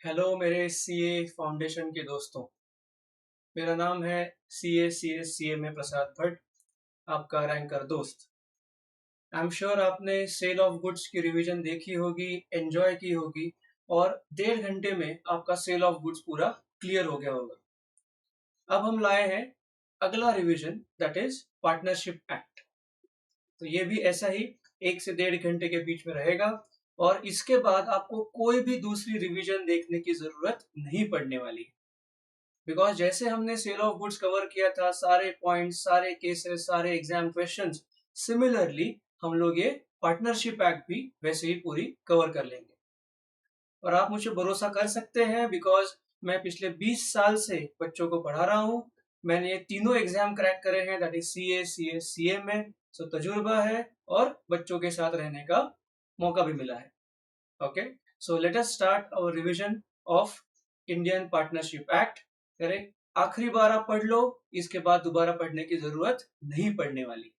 Hello मेरे CA foundation के दोस्तों। मेरा नाम है CA प्रसाद भट्ट, आपका रैंकर दोस्त। आई एम श्योर आपने सेल ऑफ गुड्स की रिवीजन देखी होगी, एंजॉय की होगी और 1.5 घंटे में आपका सेल ऑफ गुड्स पूरा क्लियर हो गया होगा। अब हम लाए हैं अगला revision, that is partnership act. तो ये भी ऐसा ही 1 से 1.5 घंटे के बीच में रहेगा और इसके बाद आपको कोई भी दूसरी रिवीजन देखने की जरूरत नहीं पड़ने वाली। बिकॉज जैसे हमने सेल ऑफ गुड्स कवर किया था, सारे पॉइंट्स, सारे केसेस, सारे एग्जाम क्वेश्चंस, सिमिलरली हम लोग ये पार्टनरशिप एक्ट भी वैसे ही पूरी कवर कर लेंगे। और आप मुझे भरोसा कर सकते हैं बिकॉज मैं पिछले 20 साल से बच्चों को पढ़ा रहा हूँ। मैंने ये तीनों एग्जाम क्रैक करे हैं, दैट इज CA में। सो तजुर्बा है और बच्चों के साथ रहने का मौका भी मिला है। Okay, so let us start our revision of Indian partnership act. Correct, आखिरी बार आप पढ़ लो, इसके बाद दोबारा पढ़ने की जरूरत नहीं पड़ने वाली।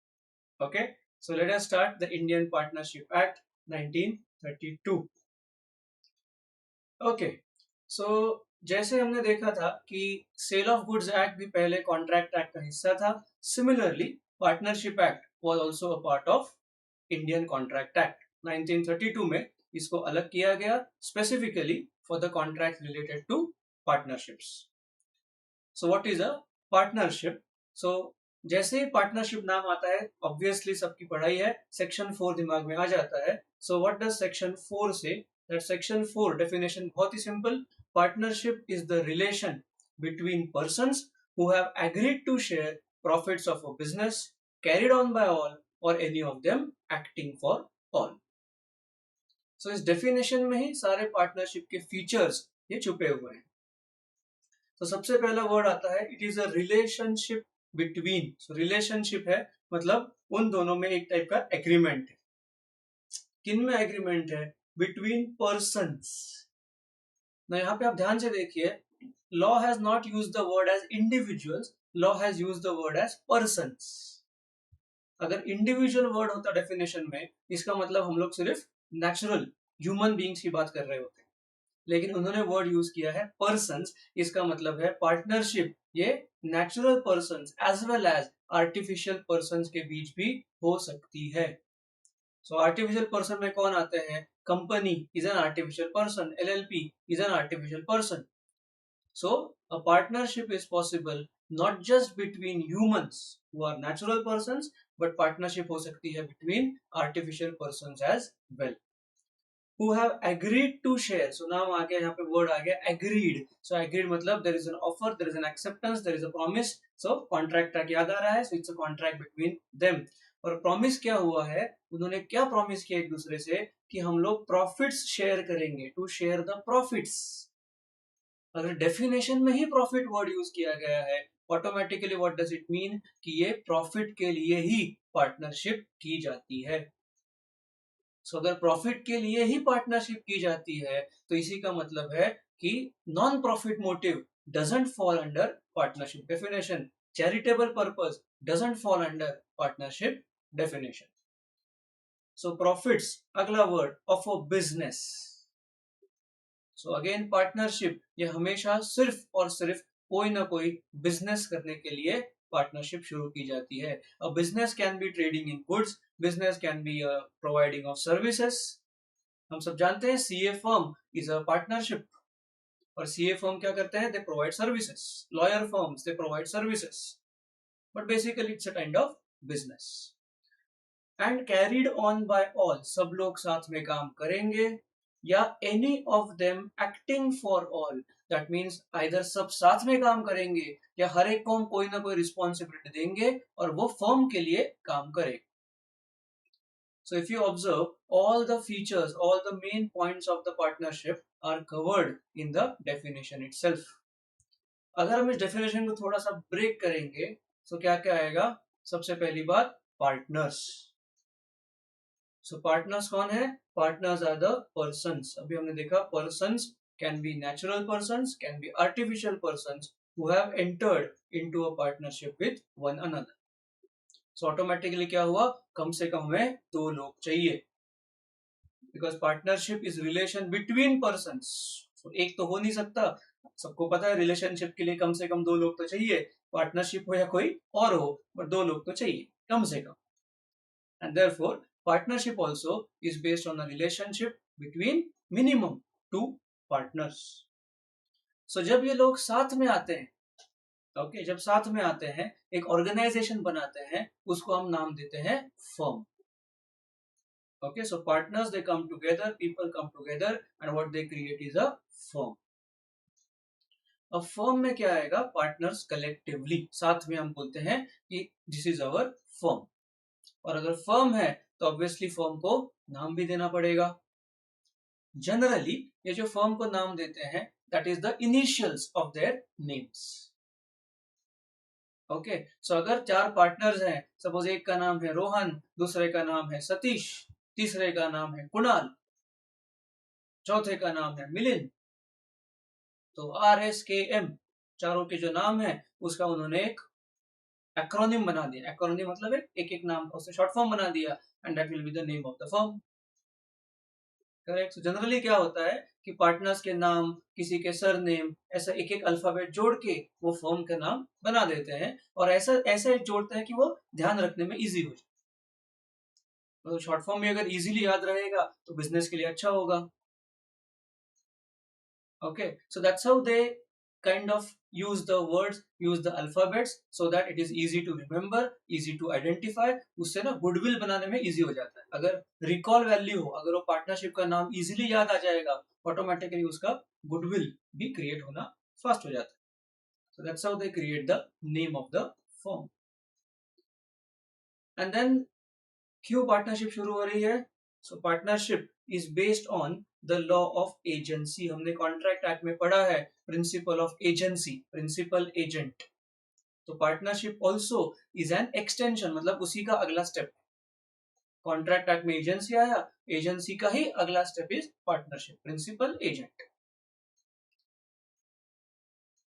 Okay, so let us start the Indian partnership act 1932। Okay, so जैसे हमने देखा था कि सेल ऑफ गुड्स एक्ट भी पहले कॉन्ट्रैक्ट एक्ट का हिस्सा था, similarly partnership act was also a part of Indian contract act. 1932 में इसको अलग किया गया, specifically for the contract related to partnerships. So what is a partnership? So जैसे ही पार्टनरशिप नाम आता है, ऑब्वियसली सबकी पढ़ाई है, सेक्शन 4 दिमाग में आ जाता है। सो व्हाट डज सेक्शन 4 से? दैट सेक्शन 4 डेफिनेशन बहुत ही simple. Partnership is the relation between persons who have agreed to share profits of a business carried on by all or any of them acting for all. So इस definition में ही सारे partnership के features ये छुपे हुए हैं। तो सबसे पहला वर्ड आता है, it is a relationship between. So relationship है मतलब उन दोनों में एक टाइप का एग्रीमेंट है। किन में एग्रीमेंट है? Between persons. ना यहाँ पे आप ध्यान से देखिए, law has not use the word as individuals, law has use the word as persons. अगर इंडिविजुअल वर्ड होता डेफिनेशन में, इसका मतलब हम लोग सिर्फ नेचुरल ह्यूमन बीइंग्स की बात कर रहे होते, लेकिन उन्होंने वर्ड यूज किया है पर्संस। इसका मतलब है पार्टनरशिप ये natural persons as well as artificial persons के बीच भी हो सकती है। सो आर्टिफिशियल पर्सन में कौन आते हैं? Company is an artificial person, LLP is an artificial person. So, a partnership is possible not just between humans who are natural persons, but partnership हो सकती है between artificial persons as well, who have agreed to share. So नाम आ गया, यहाँ पे word आ गया agreed. So agreed मतलब there is an offer, there is an acceptance, there is a promise. So contract तक याद आ रहा है, so it's a contract between them. और promise क्या हुआ है? उन्होंने क्या promise किया एक दूसरे से कि हम लोग profits share करेंगे, to share the profits. अगर डेफिनेशन में ही प्रॉफिट वर्ड यूज किया गया है, automatically what does it mean कि ये प्रॉफिट के लिए ही पार्टनरशिप की जाती है। सो अगर प्रॉफिट के लिए ही पार्टनरशिप की जाती है, तो इसी का मतलब है कि non profit motive doesn't fall under partnership definition, charitable purpose doesn't fall under partnership definition. So profits अगला word of a business. So again partnership ये हमेशा सिर्फ और सिर्फ कोई ना कोई बिजनेस करने के लिए पार्टनरशिप शुरू की जाती है। A business can be trading in goods, business can be providing of services. हम सब जानते हैं CA firm is a partnership, और सीए फर्म क्या करते हैं? They provide services. Lawyer firms they provide services, but basically it's a kind of business. And carried on by all, सब लोग साथ में काम करेंगे, या any of them acting for all, that means either सब साथ में काम करेंगे या हर एक को हम कोई ना कोई रिस्पॉन्सिबिलिटी देंगे और वो फर्म के लिए काम करे। So if you observe, all the features, all the main points of the partnership are covered in the definition itself. अगर हम इस डेफिनेशन को थोड़ा सा ब्रेक करेंगे तो क्या क्या आएगा? सबसे पहली बात, पार्टनर्स। सो पार्टनर्स कौन है? Partners are the persons. अभी हमने देखा persons can be natural persons, can be artificial persons who have entered into a partnership with one another. So automatically क्या हुआ? कम से कम हमें दो लोग चाहिए, because partnership is relation between persons. So, एक तो हो नहीं सकता, सबको पता है रिलेशनशिप के लिए कम से कम 2 लोग तो चाहिए, पार्टनरशिप हो या कोई और हो, बट 2 लोग तो चाहिए कम से कम. And therefore, partnership also is based on a relationship between minimum 2 partners. So, जब ये लोग साथ में आते हैं, ओके, जब साथ में आते हैं, एक ऑर्गेनाइजेशन बनाते हैं, उसको हम नाम देते हैं firm. Okay, so partners they come together, people come together, and what they create is a firm. अब फर्म में क्या आएगा, पार्टनर्स कलेक्टिवली साथ में हम बोलते हैं कि दिस इज अवर फर्म. और अगर फर्म है तो ऑब्वियसली फर्म को नाम भी देना पड़ेगा. जनरली ये जो फर्म को नाम देते हैं, that is the initials of their names. Okay, so अगर 4 पार्टनर्स हैं, सपोज एक का नाम है रोहन, दूसरे का नाम है सतीश, तीसरे का नाम है कुणाल, चौथे का नाम है मिलिंद, तो RSKM चारों के जो नाम है उसका उन्होंने एक एक्रोनिम बना दिया. एक्रोनिम मतलब एक एक नाम का उससे शॉर्ट फॉर्म बना दिया, and that will be the name of the firm. Correct. So generally क्या होता है कि पार्टनर्स के नाम, किसी के सरनेम, ऐसा एक एक अल्फाबेट जोड़ के वो फर्म का नाम बना देते हैं, और ऐसा ऐसे जोड़ते हैं कि वो ध्यान रखने में इजी हो जाए. तो शॉर्ट फॉर्म में अगर इजीली याद रहेगा तो बिजनेस के लिए अच्छा होगा. Okay, so that's how they kind of use the words, use the alphabets so that it is easy to remember, easy to identify. उससे ना गुडविल बनाने में इजी हो जाता है. अगर रिकॉल वैल्यू हो, अगर वो पार्टनरशिप का नाम इजीली याद आ जाएगा, ऑटोमेटिकली उसका गुडविल भी क्रिएट होना फास्ट हो जाता है. So that's how they create the name of the firm. And then क्यों पार्टनरशिप शुरू हो रही है? So partnership is based on the law of agency. हमने कॉन्ट्रैक्ट एक्ट में पढ़ा है principal of agency, principal agent. तो partnership also is an extension, मतलब उसी का अगला स्टेप. कॉन्ट्रैक्ट एक्ट में एजेंसी आया, एजेंसी का ही अगला step is partnership, principal agent.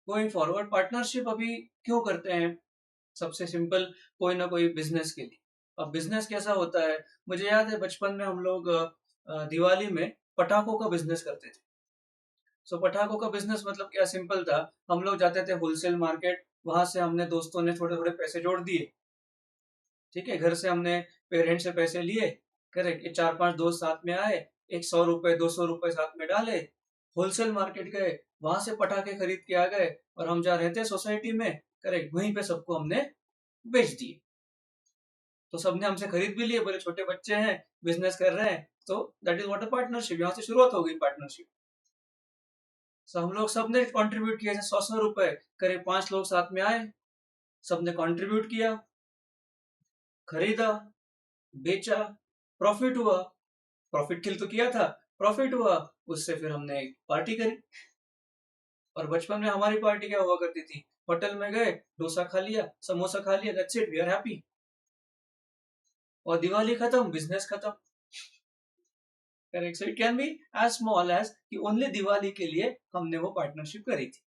Going forward, partnership अभी क्यों करते हैं? सबसे सिंपल, कोई ना कोई बिजनेस के लिए. अब बिजनेस कैसा होता है, मुझे याद है बचपन में हम लोग दिवाली में पटाखों का बिजनेस करते थे. सो पटाखों का बिजनेस मतलब क्या, सिंपल था. हम लोग जाते थे होलसेल मार्केट, वहां से हमने दोस्तों ने थोड़े थोड़े पैसे जोड़ दिए. ठीक है, घर से हमने पेरेंट्स से पैसे लिए, करेक्ट, ये 4-5 दोस्त साथ में आए, एक 100 रुपए 200 रुपए साथ में डाले, होलसेल मार्केट गए, वहां से पटाखे खरीद के आ गए, और हम जहाँ रहते सोसाइटी में, करेक्ट, वहीं पे सबको हमने बेच दिए. तो सबने हमसे खरीद भी लिए, बोले छोटे बच्चे हैं, बिजनेस कर रहे हैं, तो that is what a partnership. यहाँ से शुरुआत हो गई पार्टनरशिप. सो हम लोग सबने कंट्रीब्यूट किया, 100-100 रुपए, करीब 5 लोग साथ में आए, सबने कंट्रीब्यूट किया, खरीदा, बेचा, प्रॉफिट हुआ. प्रॉफिट किल तो किया था, प्रॉफिट हुआ, उससे फिर हमने एक पार्टी करी. और बचपन में हमारी पार्टी क्या हुआ करती थी, होटल में गए, डोसा खा लिया, समोसा खा लिया, that's it, we are happy. और दिवाली खत्म, बिजनेस खत्म. Correct. So it can be as small as कि ओनली दिवाली के लिए हमने वो पार्टनरशिप करी थी.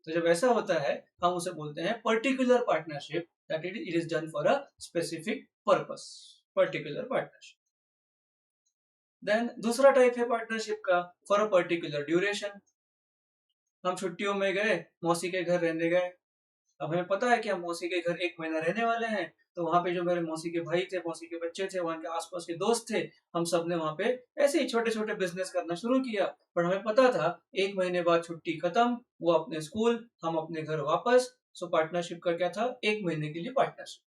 तो जब ऐसा होता है, हम उसे बोलते हैं particular partnership, that it is done for a specific purpose, particular partnership. Then दूसरा टाइप है पार्टनरशिप का, फॉर अ पर्टिकुलर ड्यूरेशन. हम छुट्टियों में गए, मौसी के घर रहने गए. अब हमें पता है कि हम मौसी के घर 1 महीना रहने वाले हैं, तो वहां पे जो मेरे मौसी के भाई थे, मौसी के बच्चे थे, वहां के आसपास के दोस्त थे, हम सब ने वहां पे ऐसे ही छोटे छोटे बिजनेस करना शुरू किया. पर हमें पता था 1 महीने बाद छुट्टी खत्म, वो अपने स्कूल, हम अपने घर वापस. सो पार्टनरशिप का क्या था, 1 महीने के लिए पार्टनरशिप.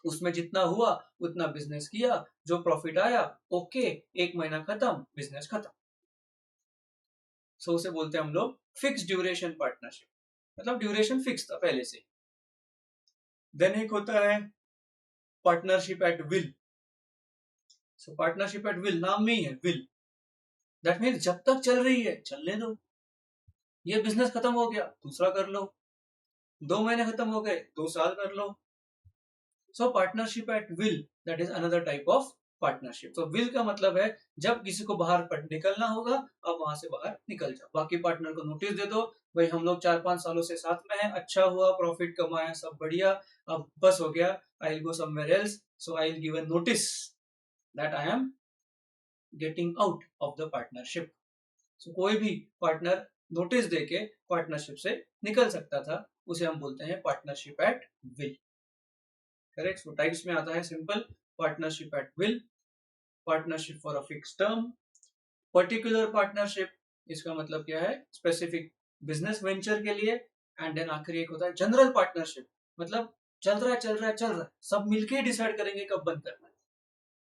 उसमें जितना हुआ उतना बिजनेस किया, जो प्रॉफिट आया, ओके, 1 महीना खत्म, बिजनेस खत्म. सो उसे बोलते हैं हम लोग फिक्स ड्यूरेशन पार्टनरशिप, मतलब ड्यूरेशन फिक्स था पहले से. देन एक होता है partnership at will. So partnership at will, नाम में ही है विल. दैट मीन्स जब तक चल रही है चलने दो. ये बिजनेस खत्म हो गया, दूसरा कर लो. 2 महीने खत्म हो गए, 2 साल कर लो. So partnership at will, that is another type of partnership. तो विल का मतलब है जब किसी को बाहर निकलना होगा, अब वहां से बाहर निकल जाओ. बाकी पार्टनर को नोटिस दे दो, भाई हम लोग 4-5 सालों से साथ में हैं, अच्छा हुआ, प्रॉफिट कमाया, सब बढ़िया, अब बस हो गया, I will go somewhere else. So I will give a notice that I am getting out of the partnership. So, कोई भी पार्टनर नोटिस देके पार्टनरशिप से निकल सकता था, उसे हम बोलते हैं partnership at will. Correct. So types में आता है simple partnership at will, partnership for a fix term, particular partnership, इसका मतलब क्या है, स्पेसिफिक बिजनेस वेंचर के लिए, एंड देन आखिरी एक होता है जनरल पार्टनरशिप, मतलब चल रहा है चल रहा है चल रहा है, सब मिलके ही डिसाइड करेंगे कब बंद करना है।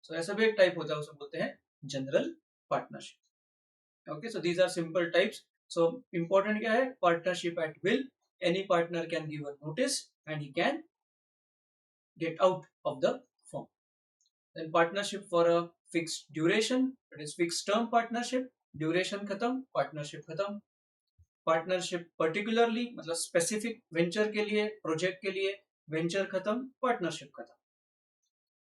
सो ऐसा भी एक टाइप होता है, उसे बोलते हैं general partnership. Okay, so these are simple types. So important क्या है, partnership at will, any partner can give a notice and he can get out of the firm. Then partnership for a fixed duration, that is fixed term partnership, duration खत्म, partnership खत्म। Partnership particularly मतलब specific venture के लिए, project के लिए, venture खत्म, partnership खत्म।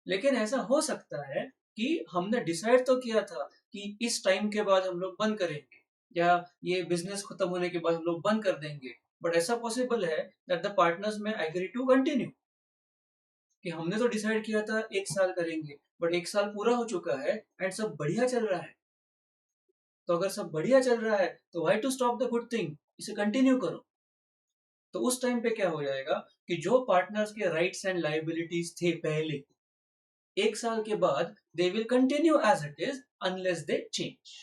लेकिन ऐसा हो सकता है कि हमने डिसाइड तो किया था कि इस टाइम के बाद हम लोग बंद करेंगे, या ये बिजनेस खत्म होने के बाद हम लोग बंद कर देंगे, बट ऐसा पॉसिबल है दैट द पार्टनर्स में एग्री टू कंटिन्यू, कि हमने तो डिसाइड किया था 1 साल करेंगे, बट 1 साल पूरा हो चुका है एंड सब बढ़िया चल रहा है। तो अगर सब बढ़िया चल रहा है तो why to stop the good thing, इसे कंटिन्यू करो। तो उस टाइम पे क्या हो जाएगा कि जो पार्टनर्स के राइट्स एंड लाइबिलिटीज थे पहले, 1 साल के बाद they will continue as it is unless they change.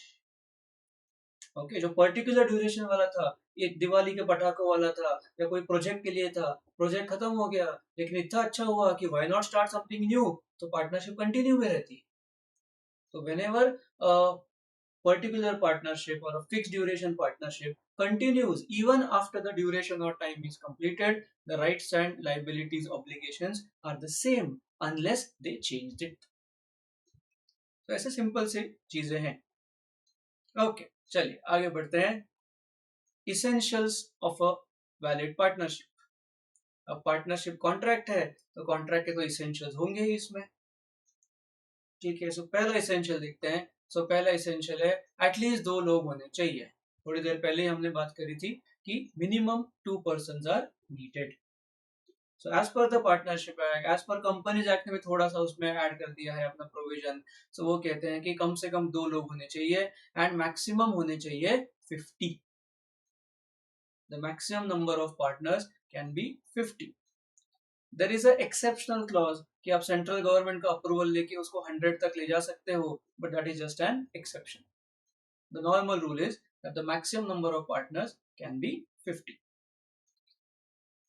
Okay, जो पर्टिकुलर ड्यूरेशन वाला था, ये दिवाली के पटाखों वाला था या कोई प्रोजेक्ट के लिए था, प्रोजेक्ट खत्म हो गया लेकिन इतना अच्छा हुआ कि why not start something new, तो पार्टनरशिप कंटिन्यू में रहती है। तो whenever particular partnership or a fixed duration partnership continues even after the duration or time is completed, the rights and liabilities obligations are the same unless they changed it. तो ऐसे simple सी चीजें हैं। Okay, चलिए आगे बढ़ते हैं। Essentials of a valid partnership. अब partnership contract है तो कॉन्ट्रैक्ट के तो इसेंशियल्स होंगे ही इसमें। ठीक है, सो पहला इसेंशियल देखते हैं। सो पहला इसेंशियल है एटलीस्ट 2 लोग होने चाहिए। थोड़ी देर पहले हमने बात करी थी कि minimum 2 person are needed. So as per the partnership act, as per companies act में थोड़ा सा उसमें ऐड कर दिया है अपना प्रोविजन। सो वो कहते हैं कि कम से कम 2 लोग होने चाहिए एंड मैक्सिमम होने चाहिए 50। The maximum number of partners can be 50। There is a exceptional clause कि आप सेंट्रल गवर्नमेंट का अप्रूवल लेके उसको 100 तक ले जा सकते हो, but that is just an exception. The normal rule is that the maximum number of partners can be 50।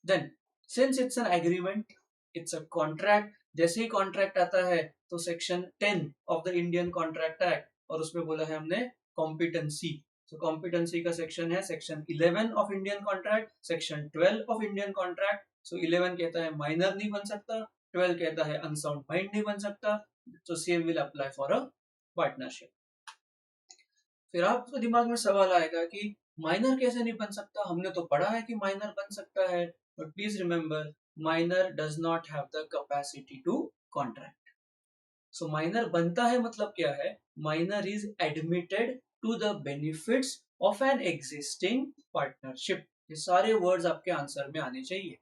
Then since it's an agreement, it's a contract, जैसे ही कॉन्ट्रैक्ट आता है तो section 10 of the Indian contract act, और उसमें बोला है हमने कॉम्पिटेंसी। तो कॉम्पिटेंसी का सेक्शन है section 11 of Indian contract, section 12 of Indian contract. So 11 कहता है माइनर नहीं बन सकता, 12 कहता है अनसाउंड माइंड नहीं बन सकता। तो same will apply for a partnership. फिर आपके दिमाग में सवाल आएगा कि माइनर कैसे नहीं बन सकता, हमने तो पढ़ा है कि माइनर बन सकता है, but please remember minor does not have the capacity to contract. So minor बनता है मतलब क्या है, minor is admitted to the benefits of an existing partnership. ये सारे वर्ड्स आपके आंसर में आने चाहिए।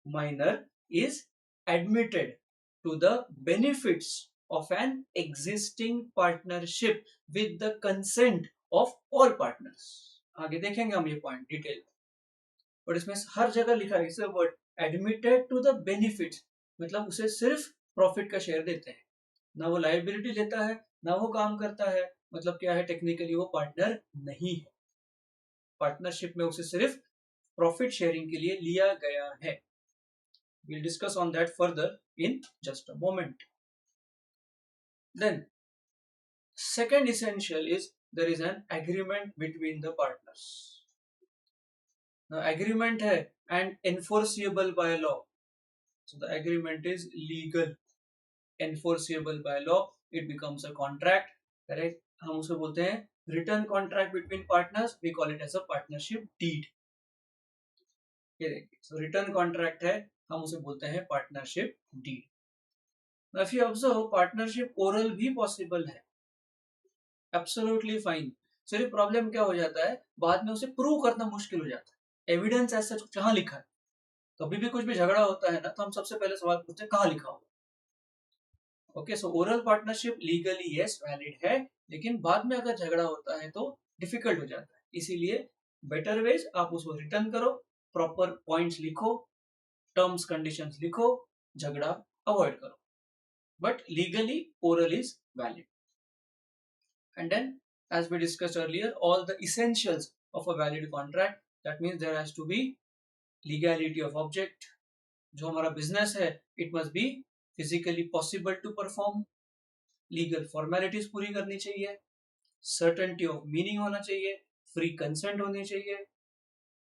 Minor is admitted to the benefits of an existing partnership with the consent of all partners। आगे देखेंगे हम ये पॉइंट डिटेल में, और इसमें हर जगह लिखा है इसे word admitted to the benefits, मतलब उसे सिर्फ प्रॉफिट का शेयर देते हैं, ना वो लायबिलिटी लेता है ना वो काम करता है। मतलब क्या है, टेक्निकली वो पार्टनर नहीं है, पार्टनरशिप में उसे सिर्फ प्रॉफिट शेयरिंग के लिए लिया गया है। We'll discuss on that further in just a moment. Then second essential is there is an agreement between the partners. Now agreement है and enforceable by law. So the agreement is legal, enforceable by law. It becomes a contract, correct? हम उसे बोलते हैं written contract between partners. We call it as a partnership deed. ये देखिए, so written contract है, हम उसे बोलते हैं partnership deed. Now if you observe, partnership oral भी possible है, एब्सोल्युटली फाइन। सिर्फ प्रॉब्लम क्या हो जाता है, बाद में उसे प्रूव करना मुश्किल हो जाता है। एविडेंस ऐसा कहाँ लिखा है, कभी भी कुछ भी झगड़ा होता है ना, तो हम सबसे पहले सवाल पूछते हैं कहाँ लिखा होगा। ओके, सो oral partnership legally yes valid है, लेकिन बाद में अगर झगड़ा होता है तो डिफिकल्ट हो जाता है। इसीलिए बेटर वेज आप उसको रिटर्न करो, प्रॉपर पॉइंट्स लिखो, टर्म्स कंडीशंस लिखो, झगड़ा अवॉइड करो, but legally oral is valid. And then, as we discussed earlier, all the essentials of a valid contract, that means there has to be legality of object, जो हमारा business है it must be physically possible to perform, legal formalities पूरी करनी चाहिए, certainty of meaning होना चाहिए, free consent होनी चाहिए,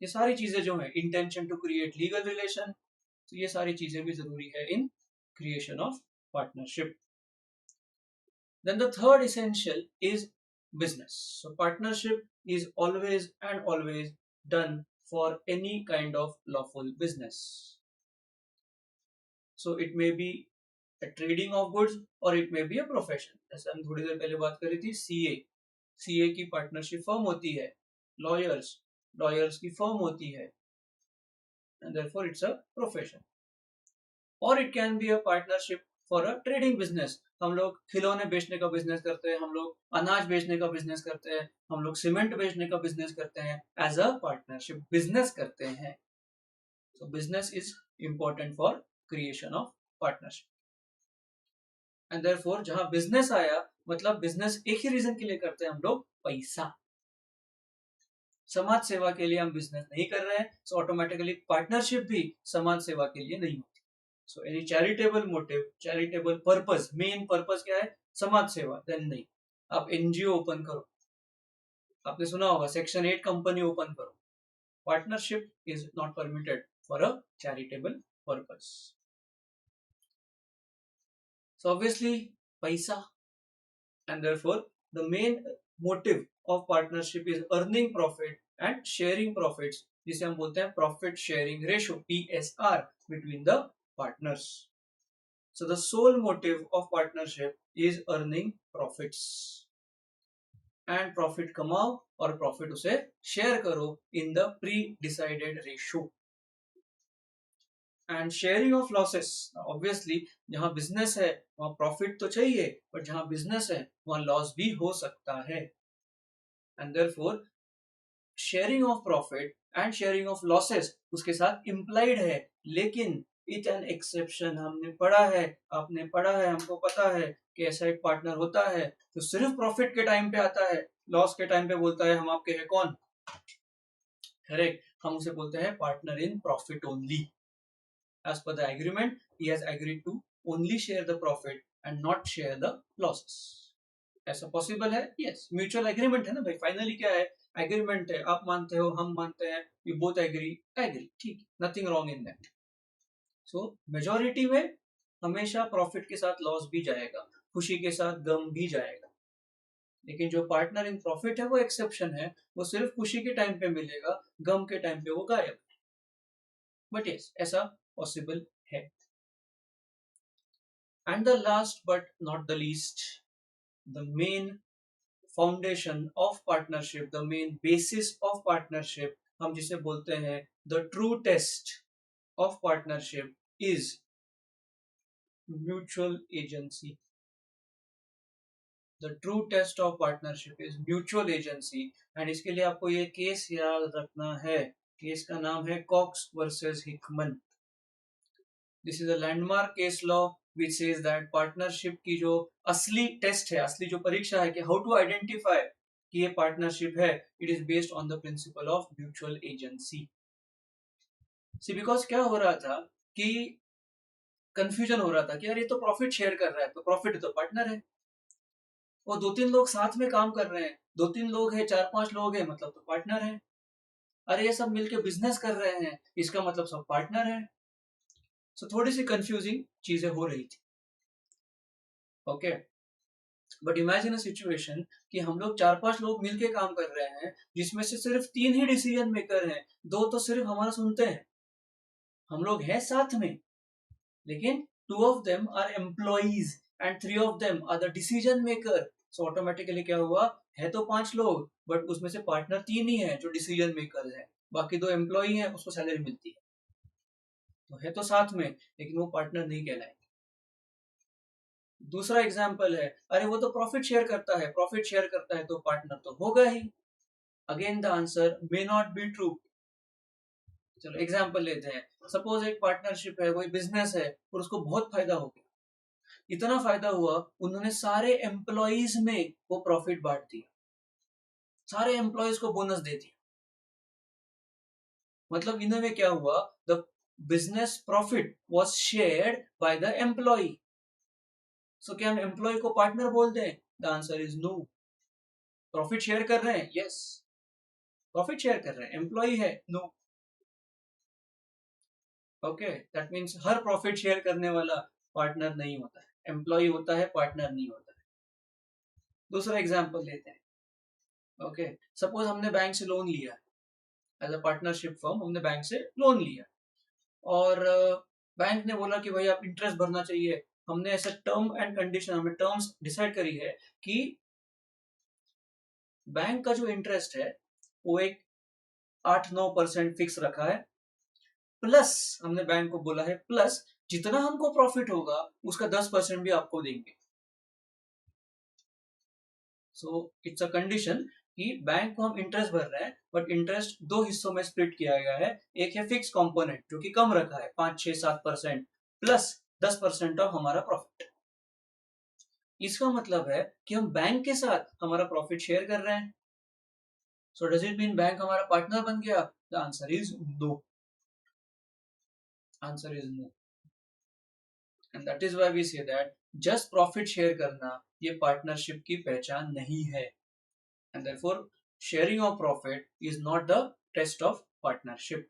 ये सारी चीजें जो है, intention to create legal relation, तो ये सारी चीजें भी जरूरी है in creation of partnership. Then the third essential is business. So partnership is always and always done for any kind of lawful business. So it may be a trading of goods or it may be a profession. जैसे हम थोड़ी देर पहले बात करी थी CA की partnership firm होती है, लॉयर्स की फर्म होती है, and therefore it's a profession. Or it can be a partnership for a trading business. हम लोग खिलौने बेचने का बिजनेस करते हैं, हम लोग अनाज बेचने का बिजनेस करते हैं, हम लोग सीमेंट बेचने का बिजनेस करते हैं, एज अ पार्टनरशिप बिजनेस करते हैं। सो business is important for creation of partnership. And therefore जहां बिजनेस आया, मतलब बिजनेस एक ही रीजन के लिए करते हैं हम लोग, पैसा। समाज सेवा के लिए हम बिजनेस नहीं कर रहे हैं, सो ऑटोमेटिकली पार्टनरशिप भी समाज सेवा के लिए नहीं होती। So any charitable motive, charitable purpose, main purpose क्या है, समाज सेवा, then नहीं। आप एनजीओ ओपन करो, आपने सुना होगा सेक्शन 8 कंपनी ओपन करो, partnership is not permitted for a charitable purpose. So obviously पैसा, and therefore the main motive of partnership is earning profit and sharing profits, जिसे हम बोलते हैं profit sharing ratio, PSR, between the partners. So the sole motive of partnership is earning profits, and profit कमाओ और profit उसे share करो in the pre-decided ratio. And sharing of losses, obviously जहां business है वहां profit तो चाहिए, but जहां business है वहां loss भी हो सकता है, and therefore sharing of profit and sharing of losses उसके साथ इम्प्लाइड है, लेकिन इट एन एक्सेप्शन। हमने पढ़ा है, आपने पढ़ा है, हमको पता है कि ऐसा एक पार्टनर होता है तो सिर्फ प्रॉफिट के टाइम पे आता है, लॉस के टाइम पे बोलता है हम आपके हैं कौन, करेक्ट, हम उसे बोलते हैं partner in profit only. As per the agreement he has agreed to only share the profit and not share the losses. ऐसा पॉसिबल है? यस, म्यूचुअल एग्रीमेंट है ना भाई, फाइनली क्या है, एग्रीमेंट है, आप मानते हो हम मानते हैं, यू बोथ एग्री, ठीक, nothing wrong in that. So majority में हमेशा प्रॉफिट के साथ लॉस भी जाएगा, खुशी के साथ गम भी जाएगा, लेकिन जो पार्टनर इन प्रॉफिट है वो एक्सेप्शन है, वो सिर्फ खुशी के टाइम पे मिलेगा, गम के टाइम पे वो गायब। बट यस, ऐसा पॉसिबल है। And the last but not the least, the main foundation of partnership, the main basis of partnership, हम जिसे बोलते हैं the true test of partnership is mutual agency. The true test of partnership is mutual agency. And इसके लिए आपको ये case याद रखना है, केस का नाम है Cox versus Hickman. This is a landmark case law which says that partnership की जो असली टेस्ट है, असली जो परीक्षा है कि हाउ टू आइडेंटिफाई कि ये पार्टनरशिप है, it is based on the principle of mutual agency. See because क्या हो रहा था कि कंफ्यूजन हो रहा था कि यार ये तो प्रॉफिट शेयर कर रहा है, तो प्रॉफिट तो पार्टनर है, और दो तीन लोग साथ में काम कर रहे हैं, दो तीन लोग हैं, चार पांच लोग हैं, मतलब तो पार्टनर है। अरे ये सब मिलके बिजनेस कर रहे हैं, इसका मतलब सब पार्टनर है। सो थोड़ी सी कंफ्यूजिंग चीजें हो रही थी। Okay, but imagine a situation कि हम लोग चार पांच लोग मिलके काम कर रहे हैं, जिसमें से सिर्फ तीन ही डिसीजन मेकर हैं, दो तो सिर्फ हमारा सुनते हैं, हम लोग हैं साथ में, लेकिन two of them are employees and three of them are the decision maker. So automatically क्या हुआ, है तो पांच लोग, बट उसमें से पार्टनर तीन ही है जो डिसीजन मेकर है, बाकी दो एम्प्लॉई हैं, उसको सैलरी मिलती है, तो है तो साथ में, लेकिन वो पार्टनर नहीं कहलाएंगे। दूसरा एग्जाम्पल है, अरे वो तो प्रॉफिट शेयर करता है, प्रॉफिट शेयर करता है तो पार्टनर तो होगा ही, again the answer may not be true. चलो एग्जांपल लेते हैं। सपोज एक पार्टनरशिप है, कोई बिजनेस है और उसको बहुत फायदा हो गया। इतना फायदा हुआ, उन्होंने सारे एम्प्लॉइज में वो प्रॉफिट बांट दिया, सारे एम्प्लॉइज को बोनस दे दिया। मतलब इन्होंने में क्या हुआ, the business profit was shared by the employee. So क्या हम एम्प्लॉय को पार्टनर बोल दें? The answer is no. Profit share कर रहे हैं, यस, प्रॉफिट शेयर कर रहे हैं, एम्प्लॉय है, नो। ओके, दैट मीन्स हर प्रॉफिट शेयर करने वाला पार्टनर नहीं होता है, एम्प्लॉय होता है, पार्टनर नहीं होता है। दूसरा एग्जांपल लेते हैं। ओके, सपोज हमने बैंक से लोन लिया, एज अ पार्टनरशिप फर्म हमने बैंक से लोन लिया, और बैंक ने बोला कि भाई आप इंटरेस्ट भरना चाहिए। हमने ऐसा टर्म एंड कंडीशन, हमें टर्म्स डिसाइड करी है कि बैंक का जो इंटरेस्ट है वो एक 8-9% फिक्स रखा है, प्लस हमने बैंक को बोला है प्लस जितना हमको प्रॉफिट होगा उसका 10% भी आपको देंगे। सो इट्स अ कंडीशन कि बैंक को हम इंटरेस्ट भर रहे हैं, बट इंटरेस्ट दो हिस्सों में स्प्लिट किया गया है। एक है फिक्स कंपोनेंट जो कि कम रखा है 5-6-7%, प्लस 10% ऑफ हमारा प्रॉफिट। इसका मतलब है कि हम बैंक के साथ हमारा प्रॉफिट शेयर कर रहे हैं। So does it mean bank हमारा पार्टनर बन गया? The answer is no. Answer is no. And that is why we say that just profit share करना ये पार्टनरशिप की पहचान नहीं है, and therefore sharing of profit is not the test of partnership.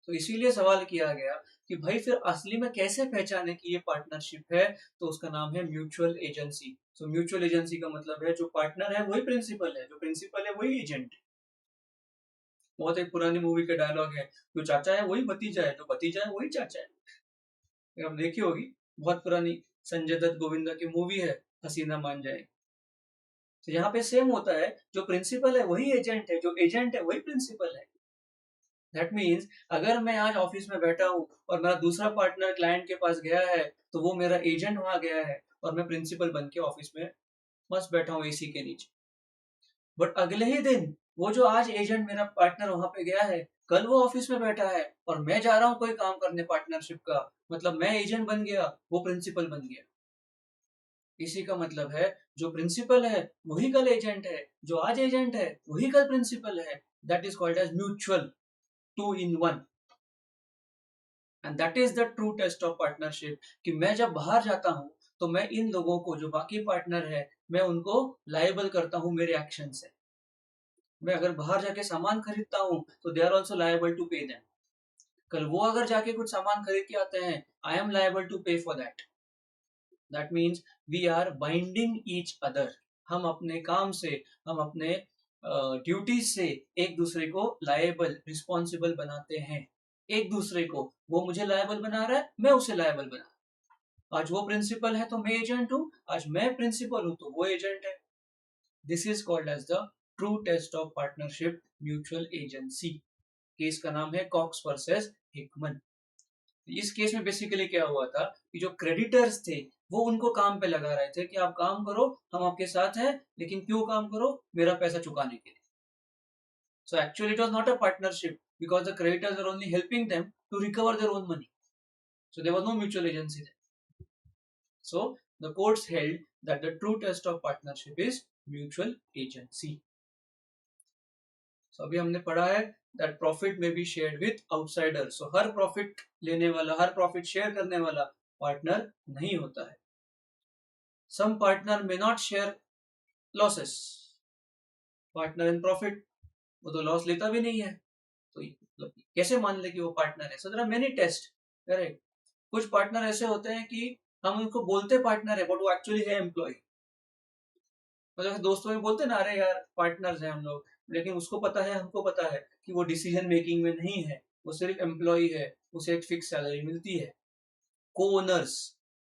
तो इसीलिए सवाल किया गया कि भाई फिर असली में कैसे पहचाने कि ये पार्टनरशिप है? तो उसका नाम है mutual agency. So mutual agency का मतलब है जो पार्टनर है वही प्रिंसिपल है, जो प्रिंसिपल है वही एजेंट है। बहुत एक पुरानी मूवी का डायलॉग है, जो चाचा है वही भतीजा है, जो भतीजा है वही चाचा है। आप देखी होगी, बहुत पुरानी संजय दत्त गोविंदा की मूवी है, हसीना मान जाए। तो यहाँ पे सेम होता है, जो प्रिंसिपल है वही एजेंट है, जो एजेंट है वही प्रिंसिपल है। दैट मीन्स अगर मैं आज ऑफिस में बैठा हूँ और मेरा दूसरा पार्टनर क्लाइंट के पास गया है, तो वो मेरा एजेंट वहां गया है और मैं प्रिंसिपल बन के ऑफिस में मस्त बैठा हूँ एसी के नीचे। बट अगले ही दिन वो जो आज एजेंट मेरा पार्टनर वहां पे गया है, कल वो ऑफिस में बैठा है और मैं जा रहा हूँ कोई काम करने पार्टनरशिप का, मतलब मैं एजेंट बन गया, वो प्रिंसिपल बन गया। इसी का मतलब है जो प्रिंसिपल है वही कल एजेंट है, जो आज एजेंट है वही कल प्रिंसिपल है। That is called as mutual, two in one. And that is the true test of partnership, कि मैं जब बाहर जाता हूँ तो मैं इन लोगों को, जो बाकी पार्टनर है, मैं उनको लायबल करता हूँ मेरे एक्शन से। मैं अगर बाहर जाके सामान खरीदता हूँ तो they are also liable to pay them. कल वो अगर जाके कुछ सामान खरीद के आते हैं, I am liable to pay for that. That means we are binding each other. हम अपने काम से, हम अपने ड्यूटीज से एक दूसरे को लायबल, रिस्पॉन्सिबल बनाते हैं। एक दूसरे को, वो मुझे लायबल बना रहा है, मैं उसे लायबल बना रहा हूं। आज वो प्रिंसिपल है तो मैं एजेंट हूं, आज मैं प्रिंसिपल हूं तो वो एजेंट है। This is called as the true test of partnership, mutual agency. Case का नाम है कॉक्स वर्सेस हिकमन। इस केस में बेसिकली क्या हुआ था कि जो क्रेडिटर्स थे वो उनको काम पे लगा रहे थे कि आप काम करो, हम आपके साथ हैं, लेकिन क्यों काम करो? मेरा पैसा चुकाने के लिए। So actually it was not a partnership, because the creditors are only helping them to recover their own money. So there was no mutual agency there. So the courts held that the true test of partnership is mutual agency. So अभी हमने पढ़ा है that profit may be shared with outsider. So हर profit लेने वाला, हर profit share करने वाला partner नहीं होता है। Some partner may not share losses, partner in profit, वो तो लॉस लेता भी नहीं है, तो मतलब कैसे मान ले कि वो पार्टनर है? So there are many test, correct. कुछ पार्टनर ऐसे होते हैं कि हम उनको बोलते पार्टनर है बट वो एक्चुअली है एम्प्लॉय। मतलब दोस्तों में बोलते ना, अरे यार पार्टनर्स हैं हम लोग, लेकिन उसको पता है, हमको पता है कि वो डिसीजन मेकिंग में नहीं है, वो सिर्फ एम्प्लॉय है, उसे एक फिक्स सैलरी मिलती है। को ओनर्स,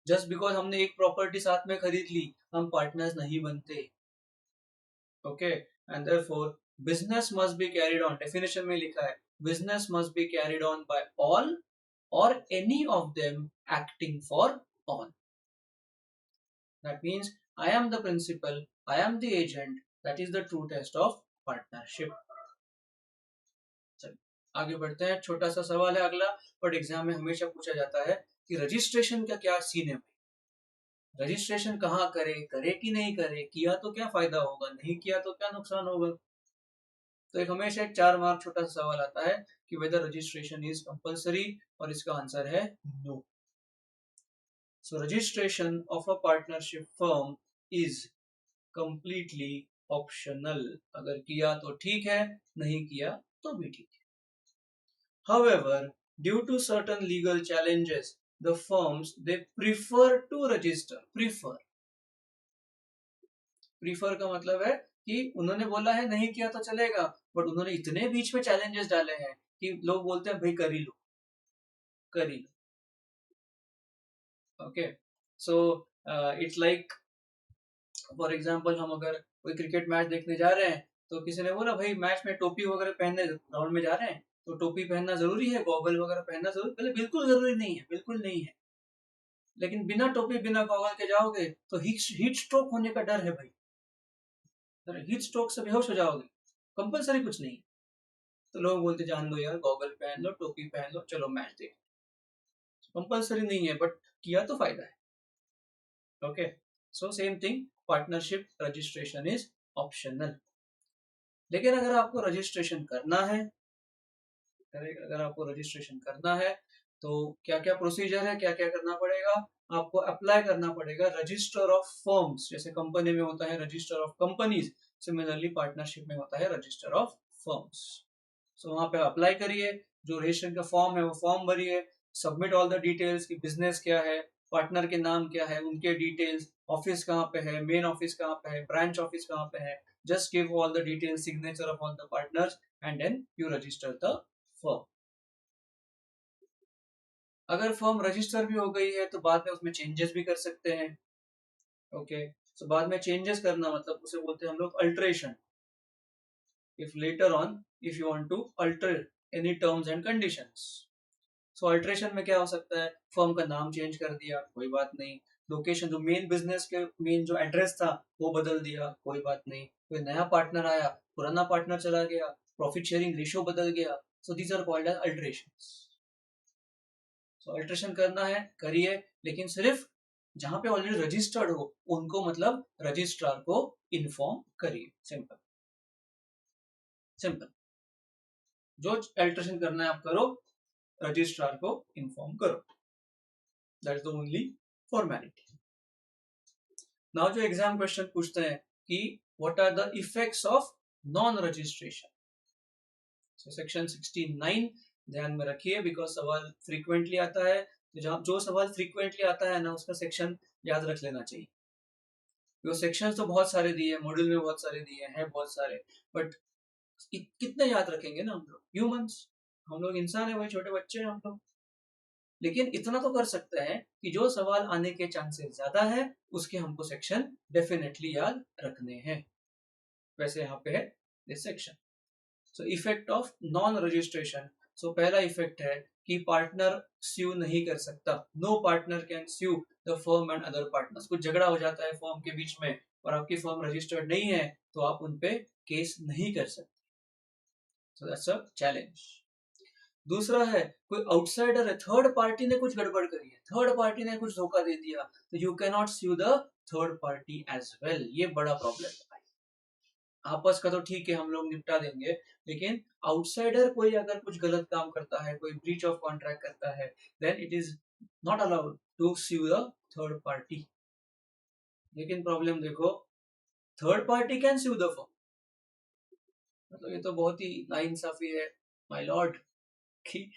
जस्ट बिकॉज हमने एक प्रॉपर्टी साथ में खरीद ली, हम पार्टनर्स नहीं बनते। Okay, and therefore business must be carried on, definition में लिखा है business must be carried on by all or any of them acting for all. That means I am the principal, I am the agent, that is the true test of partnership. चलिए आगे बढ़ते हैं। छोटा सा सवाल है अगला, but exam में हमेशा पूछा जाता है कि रजिस्ट्रेशन का क्या सीन है। रजिस्ट्रेशन कहाँ करे, करे कि नहीं करे, किया तो क्या फायदा होगा, नहीं किया तो क्या नुकसान होगा। तो एक हमेशा एक 4 मार्क छोटा सा सवाल आता है कि वेदर रजिस्ट्रेशन इज कंपलसरी, और इसका आंसर है no. So registration of a partnership firm is completely optional. अगर किया तो ठीक है, नहीं किया तो भी ठीक है। However, due to certain legal challenges, the firms they prefer to register. Prefer का मतलब है कि उन्होंने बोला है नहीं किया तो चलेगा, बट उन्होंने इतने बीच में चैलेंजेस डाले हैं कि लोग बोलते हैं भाई कर ही लो, कर ही लो। Okay, so it's like for example हम अगर कोई क्रिकेट मैच देखने जा रहे हैं, तो किसी ने बोला भाई मैच में टोपी वगैरह पहनने ग्राउंड में जा रहे हैं, तो टोपी पहनना जरूरी है, गॉगल वगैरह पहनना जरूरी, पहले बिल्कुल जरूरी नहीं है, बिल्कुल नहीं है। लेकिन बिना टोपी बिना गॉगल के जाओगे तो हीट स्ट्रोक होने का डर है भाई, हीट स्ट्रोक से बेहोश हो जाओगे। कंपलसरी कुछ नहीं, तो लोग बोलते जान लो यार, गॉगल पहन लो, टोपी पहन लो, चलो मैच देख। कंपलसरी नहीं है, बट किया तो फायदा है। Okay, so same thing, partnership registration is optional. लेकिन अगर आपको रजिस्ट्रेशन करना है, अगर आपको रजिस्ट्रेशन करना है तो क्या क्या प्रोसीजर है, क्या क्या करना पड़ेगा। आपको अप्लाई करना पड़ेगा रजिस्टर ऑफ फर्म्स, जैसे कंपनी में होता है register of companies, similarly partnership में होता है रजिस्टर ऑफ फर्म्स। सो वहां पे अप्लाई करिए, जो रजिस्ट्रेशन का फॉर्म है वो फॉर्म भरिए, सबमिट ऑल द डिटेल्स कि बिजनेस क्या है, पार्टनर के नाम क्या है, उनके डिटेल्स, ऑफिस कहाँ पे है, मेन ऑफिस कहाँ पे है, ब्रांच ऑफिस कहाँ पे है, just give all the details, signature of all the partners, and then you register the firm. अगर फर्म रजिस्टर भी हो गई है तो बाद में उसमें चेंजेस भी कर सकते हैं। ओके, सो बाद में चेंजेस करना मतलब उसे बोलते हैं हम लोग alteration. If later on if you want to alter any terms and conditions, so alteration में क्या हो सकता है, फर्म का नाम चेंज कर दिया, कोई बात नहीं। लोकेशन, जो मेन बिजनेस के मेन जो एड्रेस था वो बदल दिया, कोई बात नहीं। कोई नया पार्टनर आया, पुराना पार्टनर चला गया, प्रॉफिट शेयरिंग रेशियो बदल गया, so these are called as alterations. So alteration करना है करिए, लेकिन सिर्फ जहां पे ऑलरेडी रजिस्टर्ड हो उनको, मतलब रजिस्ट्रार को इन्फॉर्म करिए। सिंपल सिंपल, जो अल्टरेशन करना है आप करो, रजिस्ट्रार को इन्फॉर्म करो, that is the only formality. Now जो एग्जाम क्वेश्चन पूछते हैं कि what are the effects of non registration, so section 69 ध्यान में रखिए, बिकॉज सवाल फ्रीक्वेंटली आता है। तो जो सवाल फ्रीक्वेंटली आता है ना, उसका सेक्शन याद रख लेना चाहिए। वो सेक्शंस तो बहुत सारे दिए हैं, मॉड्यूल में बहुत सारे दिए हैं बहुत सारे, बट कितने याद रखेंगे ना हम लोग, ह्यूमंस, हम लोग इंसान है, वही छोटे बच्चे हैं हम लोग। लेकिन इतना तो कर सकते हैं कि जो सवाल आने के चांसेस ज्यादा है उसके हमको सेक्शन डेफिनेटली याद रखने हैं। वैसे यहाँ पे है this section. So effect of non registration, so पहला इफेक्ट है कि पार्टनर स्यू नहीं कर सकता, no partner can sue the firm and other partners. कुछ झगड़ा हो जाता है फर्म के बीच में और आपकी फर्म रजिस्टर्ड नहीं है, तो आप उन पे केस नहीं कर सकते। So that's a challenge. दूसरा है, कोई आउटसाइडर है, थर्ड पार्टी ने कुछ गड़बड़ करी है, थर्ड पार्टी ने कुछ धोखा दे दिया, तो you can not sue the third party as well. ये बड़ा प्रॉब्लम है भाई। आपस का तो ठीक है हम लोग निपटा देंगे, लेकिन आउटसाइडर कोई अगर कुछ गलत काम करता है, कोई ब्रीच ऑफ कॉन्ट्रैक्ट करता है, then it is not allowed to sue the third party. लेकिन प्रॉब्लम देखो, third party can sue the firm, मतलब ये तो बहुत ही नाइंसाफी है माय लॉर्ड, कि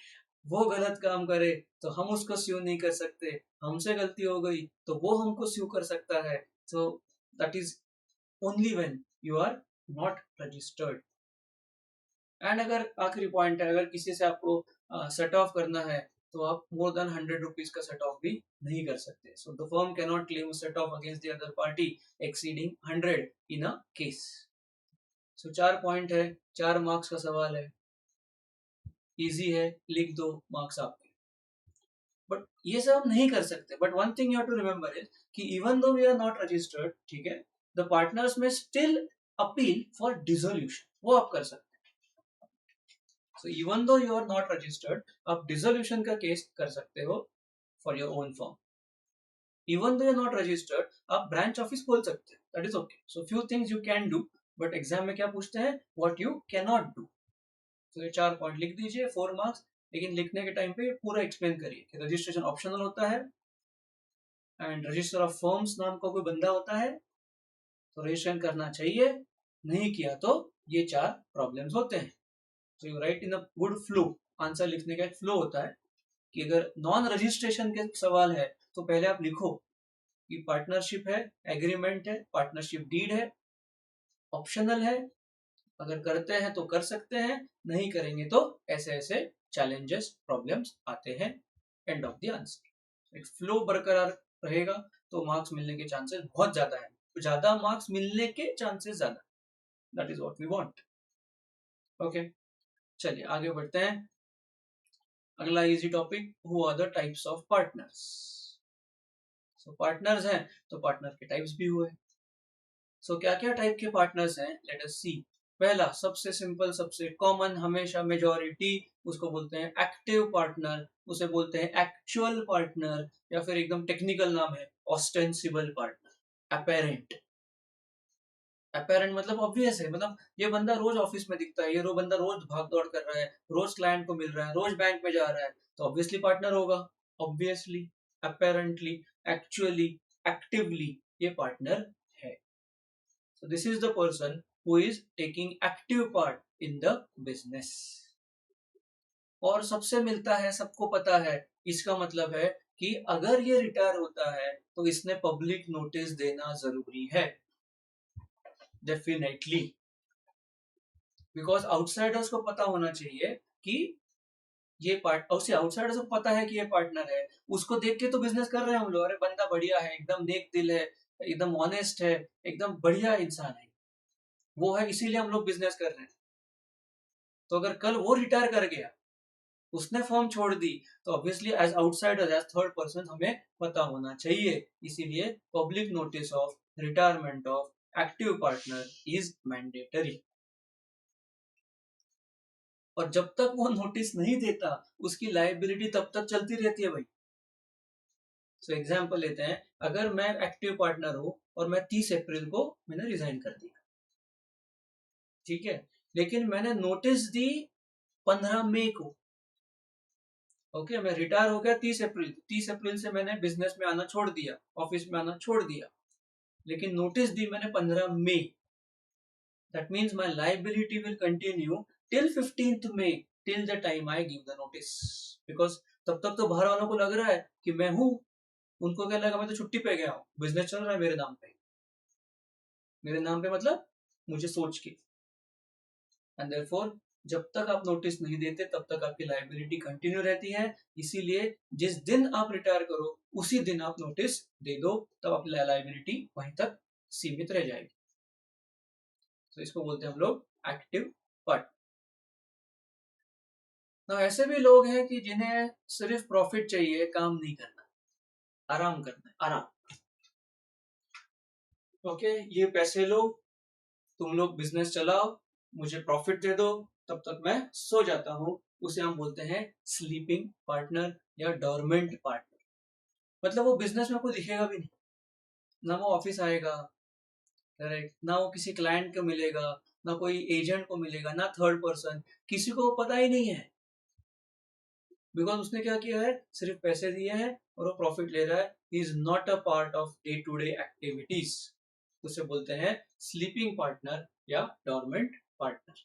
वो गलत काम करे तो हम उसको स्यू नहीं कर सकते, हमसे गलती हो गई तो वो हमको स्यू कर सकता है। So that is only when you are not registered. And अगर आखिरी पॉइंट है, अगर किसी से आपको सेट ऑफ करना है, तो आप मोर देन 100 रुपीज का सेट ऑफ भी नहीं कर सकते। So the firm can not claim set of against the other party exceeding 100 in a case. So 4 point है, 4 मार्क्स का सवाल है, इजी है, लिख दो, मार्क्स आपके। बट ये सब हम नहीं कर सकते, but one thing you have to remember is कि even though we are not registered, ठीक है, the partners may still appeal for dissolution, वो आप कर सकते हैं। So even though you are not registered, आप डिसोल्यूशन का केस कर सकते हो for your own firm. Even though you are not registered, आप ब्रांच ऑफिस खोल सकते हैं, that is okay. So few things you can do, but exam में क्या पूछते हैं, what you can not do. तो ये 4 पॉइंट लिख दीजिए, 4 मार्क्स। लेकिन लिखने के टाइम पे पूरा एक्सप्लेन करिए कि रजिस्ट्रेशन ऑप्शनल होता है, एंड रजिस्टर ऑफ फर्म्स नाम का कोई बंदा होता है, तो रजिस्ट्रेशन करना चाहिए, नहीं किया तो ये 4 प्रॉब्लम्स होते हैं। तो you right in a good flow. Answer लिखने का एक फ्लो होता है कि अगर नॉन रजिस्ट्रेशन के सवाल है तो पहले आप लिखो कि पार्टनरशिप है, एग्रीमेंट है, पार्टनरशिप डीड है, ऑप्शनल है, अगर करते हैं तो कर सकते हैं, नहीं करेंगे तो ऐसे ऐसे चैलेंजेस प्रॉब्लम्स आते हैं। End of the answer. एक फ्लो बरकरार रहेगा तो मार्क्स मिलने के चांसेस बहुत ज्यादा है, ज्यादा मार्क्स मिलने के चांसेस ज्यादा, that is what we want. Okay, चलिए आगे बढ़ते हैं। अगला easy topic, who are the types of partners. So partners हैं तो पार्टनर के टाइप्स भी हुए। सो क्या क्या टाइप के पार्टनर्स हैं, लेट अस सी। पहला सबसे सिंपल, सबसे कॉमन, हमेशा मेजॉरिटी, उसको बोलते हैं एक्टिव पार्टनर, उसे बोलते हैं एक्चुअल पार्टनर, या फिर एकदम टेक्निकल नाम है ऑस्टेंसिबल पार्टनर, अपेरेंट। अपेरेंट मतलब ऑब्वियस है, मतलब ये बंदा रोज ऑफिस में दिखता है, ये बंदा रोज भाग दौड़ कर रहा है, रोज क्लाइंट को मिल रहा है, रोज बैंक में जा रहा है, तो ऑब्वियसली पार्टनर होगा। ऑब्वियसली, अपेरेंटली, एक्चुअली, एक्टिवली, ये पार्टनर है। So this is the person who is taking active part in the business। और सबसे मिलता है, सबको पता है, इसका मतलब है कि अगर ये रिटायर होता है तो इसने पब्लिक नोटिस देना जरूरी है, डेफिनेटली। बिकॉज आउटसाइडर्स को पता होना चाहिए कि ये पार्ट, उसे आउटसाइडर्स को पता है कि ये पार्टनर है, उसको देख के तो बिजनेस कर रहे हैं हम लोग, अरे बंदा बढ़िया है, एकदम नेक दिल है, एकदम ऑनेस्ट है, एकदम बढ़िया इंसान है, वो है, इसीलिए हम लोग बिजनेस कर रहे हैं। तो अगर कल वो रिटायर कर गया, उसने फॉर्म छोड़ दी, तो obviously as outsider, as third person हमें पता होना चाहिए। इसीलिए public notice of retirement of active partner is mandatory. और जब तक वो नोटिस नहीं देता, उसकी लाइबिलिटी तब तक चलती रहती है भाई। सो एग्जांपल लेते हैं, अगर मैं एक्टिव पार्टनर हूं और मैं 30 अप्रैल को मैंने रिजाइन कर दिया, ठीक है, लेकिन मैंने नोटिस दी 15 मई को। ओके, मैं रिटायर हो गया 30 अप्रैल, 30 अप्रैल से मैंने बिजनेस में आना छोड़ दिया, ऑफिस में आना छोड़ दिया, लेकिन नोटिस दी मैंने 15 मई। That means my liability will continue till 15th May, till the time I give the notice. Because तब तक तो बाहर वालों को लग रहा है कि मैं हूं, उनको क्या लगा मैं तो छुट्टी पे गया हूँ, बिजनेस चल रहा है मेरे नाम पे, मेरे नाम पे मतलब मुझे सोच के। एंड देयरफॉर जब तक आप नोटिस नहीं देते तब तक आपकी लाइबिलिटी कंटिन्यू रहती है। इसीलिए जिस दिन आप रिटायर करो उसी दिन आप नोटिस दे दो, तब आपकी लाइबिलिटी वहीं तक सीमित रह जाएगी। तो इसको बोलते हैं हम लोग एक्टिव पार्ट। ना ऐसे भी लोग हैं कि जिन्हें सिर्फ प्रॉफिट चाहिए, काम नहीं करना, आराम करना है, आराम। ओके, ये पैसे लो, तुम लोग बिजनेस चलाओ, मुझे प्रॉफिट दे दो, तब तक मैं सो जाता हूँ, उसे हम बोलते हैं स्लीपिंग पार्टनर या डोरमेंट पार्टनर। मतलब वो बिजनेस में कोई दिखेगा भी नहीं, ना वो ऑफिस आएगा, करेक्ट, ना वो किसी क्लाइंट को मिलेगा, ना कोई एजेंट को मिलेगा, ना थर्ड पर्सन, किसी को पता ही नहीं है। बिकॉज उसने क्या किया है, सिर्फ पैसे दिए हैं और वो प्रॉफिट ले रहा है, he is not a part of day to day activities. उसे बोलते हैं स्लीपिंग पार्टनर या dormant partner.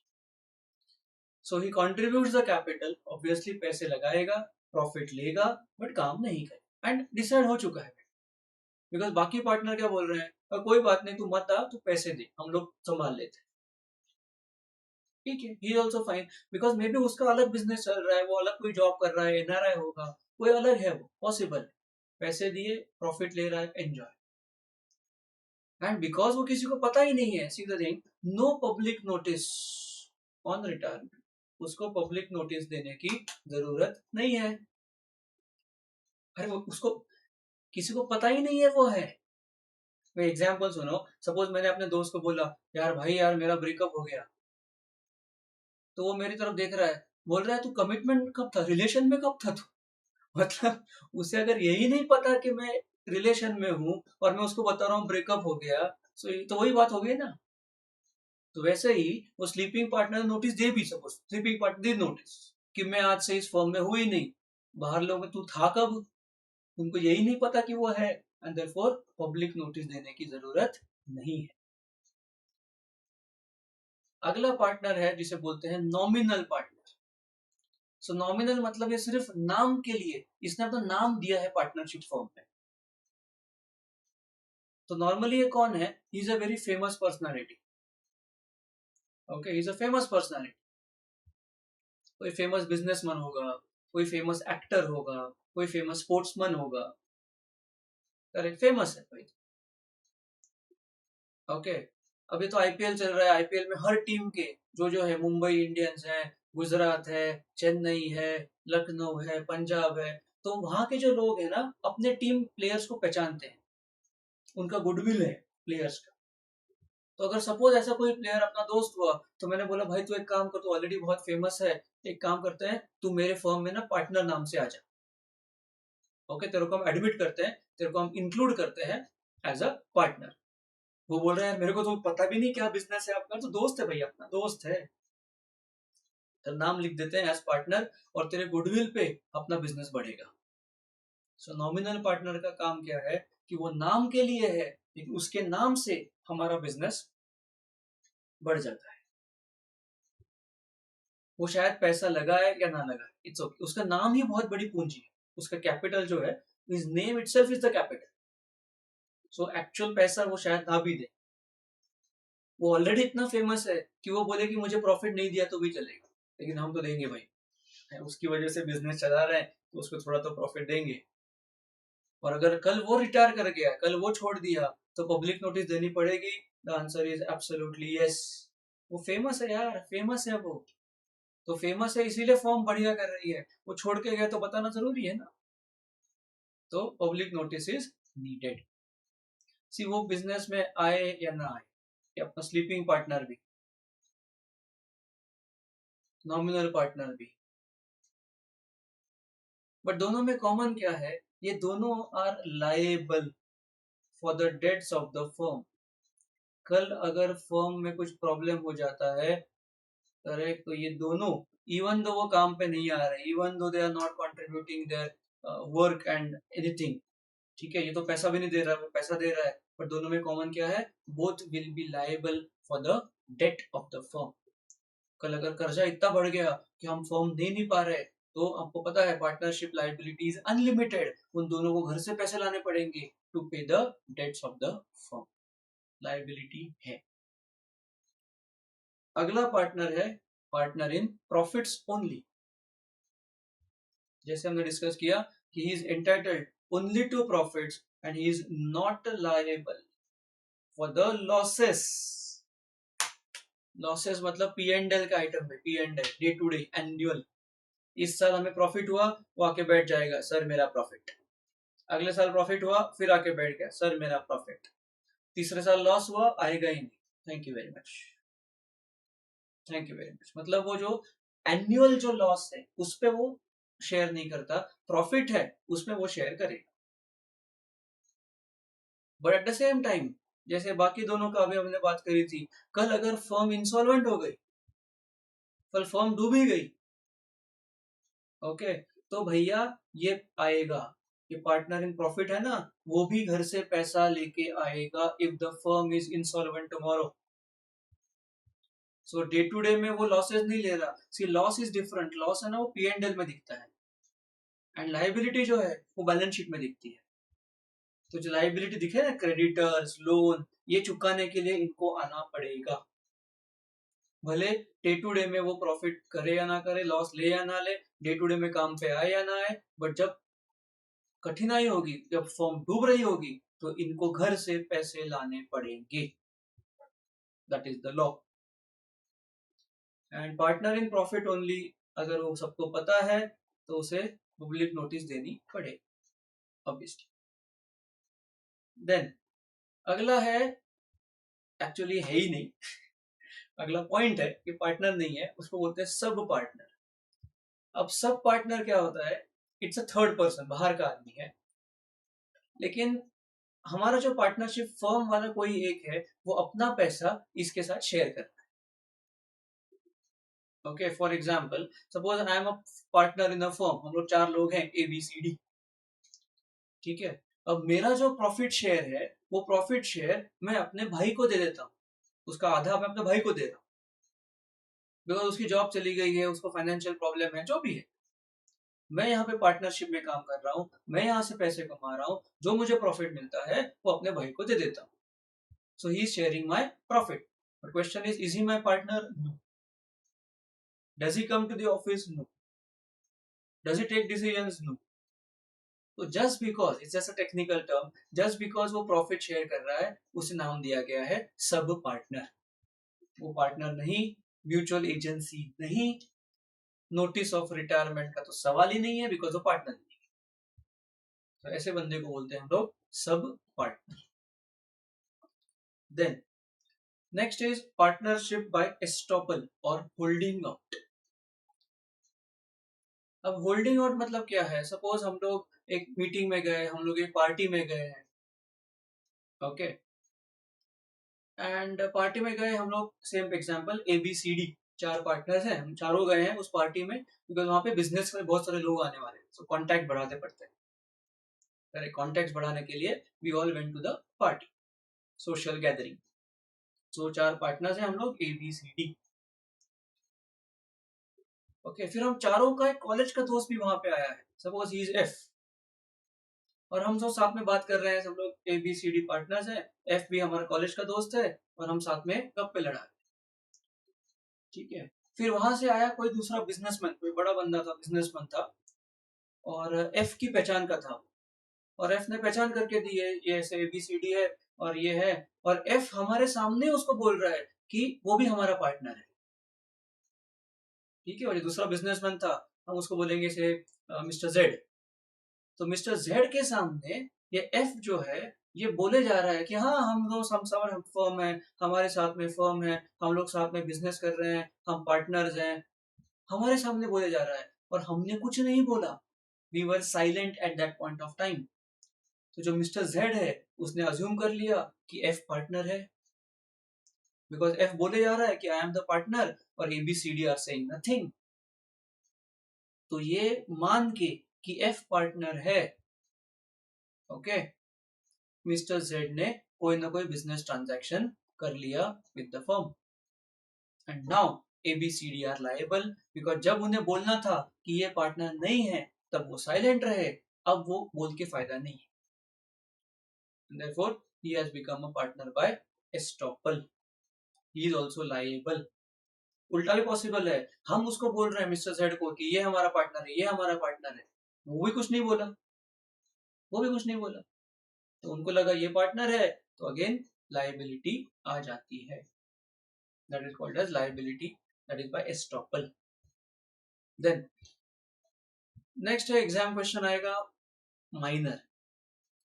So he contributes the capital, obviously पैसे लगाएगा, प्रॉफिट लेगा, बट काम नहीं करेगा, एंड डिसाइड हो चुका है। बिकॉज बाकी पार्टनर क्या बोल रहे हैं, कोई बात नहीं, तू मत आ, तू पैसे दे, हम लोग संभाल लेते हैं, ठीक है, he also fine. Because may be उसका अलग बिजनेस चल रहा है, वो अलग कोई जॉब कर रहा है, एनआरआई होगा, कोई अलग है, वो पॉसिबल है, पैसे दिए, प्रॉफिट ले रहा है, एंजॉय। एंड बिकॉज वो किसी को पता ही नहीं है, see the thing, no public notice on retirement, उसको पब्लिक नोटिस देने की जरूरत नहीं है। अरे वो उसको, किसी को पता ही नहीं है वो है, मैं एग्जाम्पल सुनो, सपोज मैंने अपने दोस्त को बोला यार भाई यार मेरा ब्रेकअप हो गया, तो वो मेरी तरफ देख रहा है, बोल रहा है तू कमिटमेंट कब था, रिलेशन में कब था तू? मतलब उसे अगर यही नहीं पता कि मैं रिलेशन में हूँ और मैं उसको बता रहा हूँ ब्रेकअप हो गया, तो वही बात हो गई ना। तो वैसे ही वो स्लीपिंग पार्टनर नोटिस दे भी, सपोज स्लीपिंग पार्टनर दे नोटिस कि मैं आज से इस फॉर्म में हूँ ही नहीं, बाहर लोग में तू था कब, उनको यही नहीं पता कि वो है, एंड देयरफॉर पब्लिक नोटिस देने की जरूरत नहीं है। अगला पार्टनर है जिसे बोलते हैं नॉमिनल पार्टनर। सो नॉमिनल मतलब ये सिर्फ नाम के लिए, इसने अपना नाम दिया है पार्टनरशिप फॉर्म में। तो नॉर्मली ये कौन है, he is a very famous personality. Okay, he is a famous personality. कोई फेमस बिजनेसमैन होगा, कोई फेमस एक्टर होगा, कोई फेमस स्पोर्ट्समैन होगा। करेक्ट, फेमस है भाई। ओके, अभी तो आईपीएल चल रहा है, आईपीएल में हर टीम के जो है, मुंबई इंडियंस है, गुजरात है, चेन्नई है, लखनऊ है, पंजाब है, तो वहां के जो लोग हैं ना अपने टीम प्लेयर्स को पहचानते हैं, उनका गुडविल है प्लेयर्स का। तो अगर सपोज ऐसा कोई प्लेयर अपना दोस्त हुआ, तो मैंने बोला भाई तू एक काम कर, तू ऑलरेडी बहुत फेमस है, एक काम करते हैं तू मेरे फर्म में ना पार्टनर नाम से आ जा। ओके, तेरे को हम एडमिट करते हैं, तेरे को हम इंक्लूड करते हैं एज अ पार्टनर। वो बोल रहे हैं मेरे को तो पता भी नहीं क्या बिजनेस है आपका, तो दोस्त है भाई, अपना दोस्त है, तो नाम लिख देते हैं एज पार्टनर, और तेरे गुडविल पे अपना बिजनेस बढ़ेगा। सो नॉमिनल पार्टनर का काम क्या है कि वो नाम के लिए है, लेकिन उसके नाम से हमारा बिजनेस बढ़ जाता है। वो शायद पैसा लगाए या ना लगाए, इट्स ओके, उसका नाम ही बहुत बड़ी पूंजी है, उसका कैपिटल जो है, his name itself is the capital. So actual पैसा वो शायद ना भी दे, वो ऑलरेडी इतना फेमस है कि वो बोले कि मुझे प्रॉफिट नहीं दिया तो भी चलेगा, लेकिन हम तो देंगे भाई, उसकी वजह से बिजनेस चला रहे हैं तो उसको थोड़ा तो प्रॉफिट देंगे। और अगर कल वो रिटायर कर गया, कल वो छोड़ दिया, तो पब्लिक नोटिस देनी पड़ेगी। The answer is absolutely yes. वो फेमस है यार, फेमस है वो, तो फेमस है इसीलिए फॉर्म बढ़िया कर रही है, वो छोड़ के गया तो बताना जरूरी है ना। तो public notice is needed. See वो बिजनेस में आए या ना आए, या अपना स्लीपिंग पार्टनर भी, नॉमिनल पार्टनर भी, बट दोनों में कॉमन क्या है, ये दोनों are liable for the debts of the firm. कल अगर फर्म में कुछ प्रॉब्लम हो जाता है, करेक्ट, तो ये दोनों, इवन दो वो काम पे नहीं आ रहे, even though they are not contributing their work and anything, ठीक है, ये तो पैसा भी नहीं दे रहा है, वो पैसा दे रहा है, पर दोनों में कॉमन क्या है, both will be liable for the date of the firm. कल अगर कर्जा इतना बढ़ गया कि हम फर्म दे नहीं पा रहे, तो आपको पता है पार्टनरशिप लाइबिलिटीज अनलिमिटेड, उन दोनों को घर से पैसे लाने पड़ेंगे to pay the debts of the firm, liability है। अगला पार्टनर है पार्टनर इन प्रॉफिट्स ओनली। जैसे हमने डिस्कस किया कि he is entitled only to profits and he is not liable for the losses. Losses मतलब पी एंड एल का item है, P and L, day to day, annual. इस साल हमें प्रॉफिट हुआ, वो आके बैठ जाएगा सर मेरा प्रॉफिट। अगले साल प्रॉफिट हुआ, फिर आके बैठ गया सर मेरा प्रॉफिट। तीसरे साल लॉस हुआ, आएगा ही नहीं, thank you very much, thank you very much. मतलब वो जो एनुअल जो लॉस है उस पे वो शेयर नहीं करता, प्रॉफिट है उसमें वो शेयर करेगा। But at the same time, जैसे बाकी दोनों का अभी हमने बात करी थी, कल अगर फर्म इंसॉल्वेंट हो गई, कल फर्म डूब ही गई, ओके, तो भैया ये आएगा, ये पार्टनर इन प्रॉफिट है ना, वो भी घर से पैसा लेके आएगा if the firm is insolvent tomorrow. So day to day में वो लॉसेस नहीं ले रहा, see loss is different, loss है ना वो पी एंड एल में दिखता है, एंड लाइबिलिटी जो है वो बैलेंस शीट में दिखती है। तो जो लाइबिलिटी दिखे ना, क्रेडिटर्स, लोन, ये चुकाने के लिए इनको आना पड़ेगा, भले डे टू डे में वो प्रॉफिट करे या ना करे, लॉस ले या ना ले, डे टू डे में काम पे आए या ना आए, बट जब कठिनाई होगी, जब फर्म डूब रही होगी, तो इनको घर से पैसे लाने पड़ेंगे, that is the law. And partner in profit only, अगर वो सबको पता है तो उसे पब्लिक नोटिस देनी पड़ेगी ऑब्वियसली। देन अगला है, एक्चुअली है ही नहीं, अगला पॉइंट है कि पार्टनर नहीं है, उसको बोलते हैं सब पार्टनर। अब सब पार्टनर क्या होता है, इट्स अ थर्ड पर्सन, बाहर का आदमी है, लेकिन हमारा जो पार्टनरशिप फर्म वाला कोई एक है, वो अपना पैसा इसके साथ शेयर करता है। Okay, for example suppose I am a partner in a firm, हम लोग 4 लोग हैं, ABCD, ठीक है। अब मेरा जो प्रॉफिट शेयर है, वो प्रॉफिट शेयर मैं अपने भाई को दे देता हूँ, उसका आधा मैं अपने भाई को दे रहा हूँ, बिकॉज उसकी जॉब चली गई है, उसको फाइनेंशियल प्रॉब्लम है, जो भी है, मैं यहाँ पे पार्टनरशिप में काम कर रहा हूँ, मैं यहाँ से पैसे कमा रहा हूँ, जो मुझे प्रॉफिट मिलता है वो अपने भाई को दे देता हूँ। So he is sharing my profit. But question is he my partner? No. Does he come to the office? No. Does he take decisions? No. तो just because, it's just a technical term, just because वो profit share कर रहा है, उसे नाम दिया गया है सब पार्टनर। वो पार्टनर नहीं, म्यूचुअल एजेंसी नहीं, नोटिस ऑफ रिटायरमेंट का तो सवाल ही नहीं है, बिकॉज वो पार्टनर नहीं है। तो ऐसे बंदे को बोलते हैं हम लोग सब partner. Then next is partnership by estoppel और होल्डिंग आउट। अब होल्डिंग आउट मतलब क्या है, सपोज हम लोग एक मीटिंग में गए, हम लोग एक पार्टी में गए हैं, ओके, एंड पार्टी में गए हम लोग, सेम एग्जांपल ABCD, 4 पार्टनर्स हैं, हम चारों गए हैं उस पार्टी में, बिकॉज वहां पे बिजनेस में बहुत सारे लोग आने वाले हैं, सो कॉन्टैक्ट बढ़ाते पड़ते हैं। कॉन्टैक्ट बढ़ाने के लिए we all went to the party, social gathering. So 4 partners हैं हम लोग ABCD, ओके। फिर हम चारों का एक कॉलेज का दोस्त भी वहां पे आया है, सपोज ही इज F, और हम सब साथ में बात कर रहे हैं, सब लोग ABCD पार्टनर्स हैं, F भी हमारा कॉलेज का दोस्त है, और हम साथ में गप्पे लड़ा रहे हैं, ठीक है। फिर वहां से आया कोई दूसरा बिजनेसमैन, कोई बड़ा बंदा था, बिजनेसमैन था, और F की पहचान का था, और F ने पहचान करके दी है, ये ऐसे ABCD है और ये है, और F हमारे सामने उसको बोल रहा है कि वो भी हमारा पार्टनर है, ठीक है। और ये दूसरा बिजनेसमैन था, हम उसको बोलेंगे से मिस्टर जेड। तो मिस्टर जेड के सामने ये एफ जो है, ये बोले जा रहा है कि हाँ, हम लोग हम फर्म है, हमारे साथ में फर्म है, हम लोग साथ में बिजनेस कर रहे हैं, हम पार्टनर्स हैं, हमारे सामने बोले जा रहा है, और हमने कुछ नहीं बोला, we were silent at that point of time. तो जो मिस्टर जेड है, उसने अज्यूम कर लिया कि एफ पार्टनर है, बिकॉज एफ बोले जा रहा है कि आई एम द पार्टनर, और ABCD आर सेइंग नथिंग। तो ये मान के कि एफ पार्टनर है, ओके, मिस्टर जेड ने कोई ना कोई बिजनेस ट्रांजैक्शन कर लिया with the firm, and now ABCD are liable, because जब उन्हें बोलना था कि ये पार्टनर नहीं है, तब वो साइलेंट रहे, अब वो बोल के फायदा नहीं है, therefore he has become a partner by estoppel, he is also liable। उल्टा भी पॉसिबल है, हम उसको बोल रहे हैं मिस्टर जेड को कि ये हमारा पार्टनर है, ये हमारा पार्टनर है, वो भी कुछ नहीं बोला, वो भी कुछ नहीं बोला, तो उनको लगा ये पार्टनर है, तो अगेन लाइबिलिटी आ जाती है, that is called as liability, that is by estoppel। then next है एग्जाम क्वेश्चन आएगा माइनर।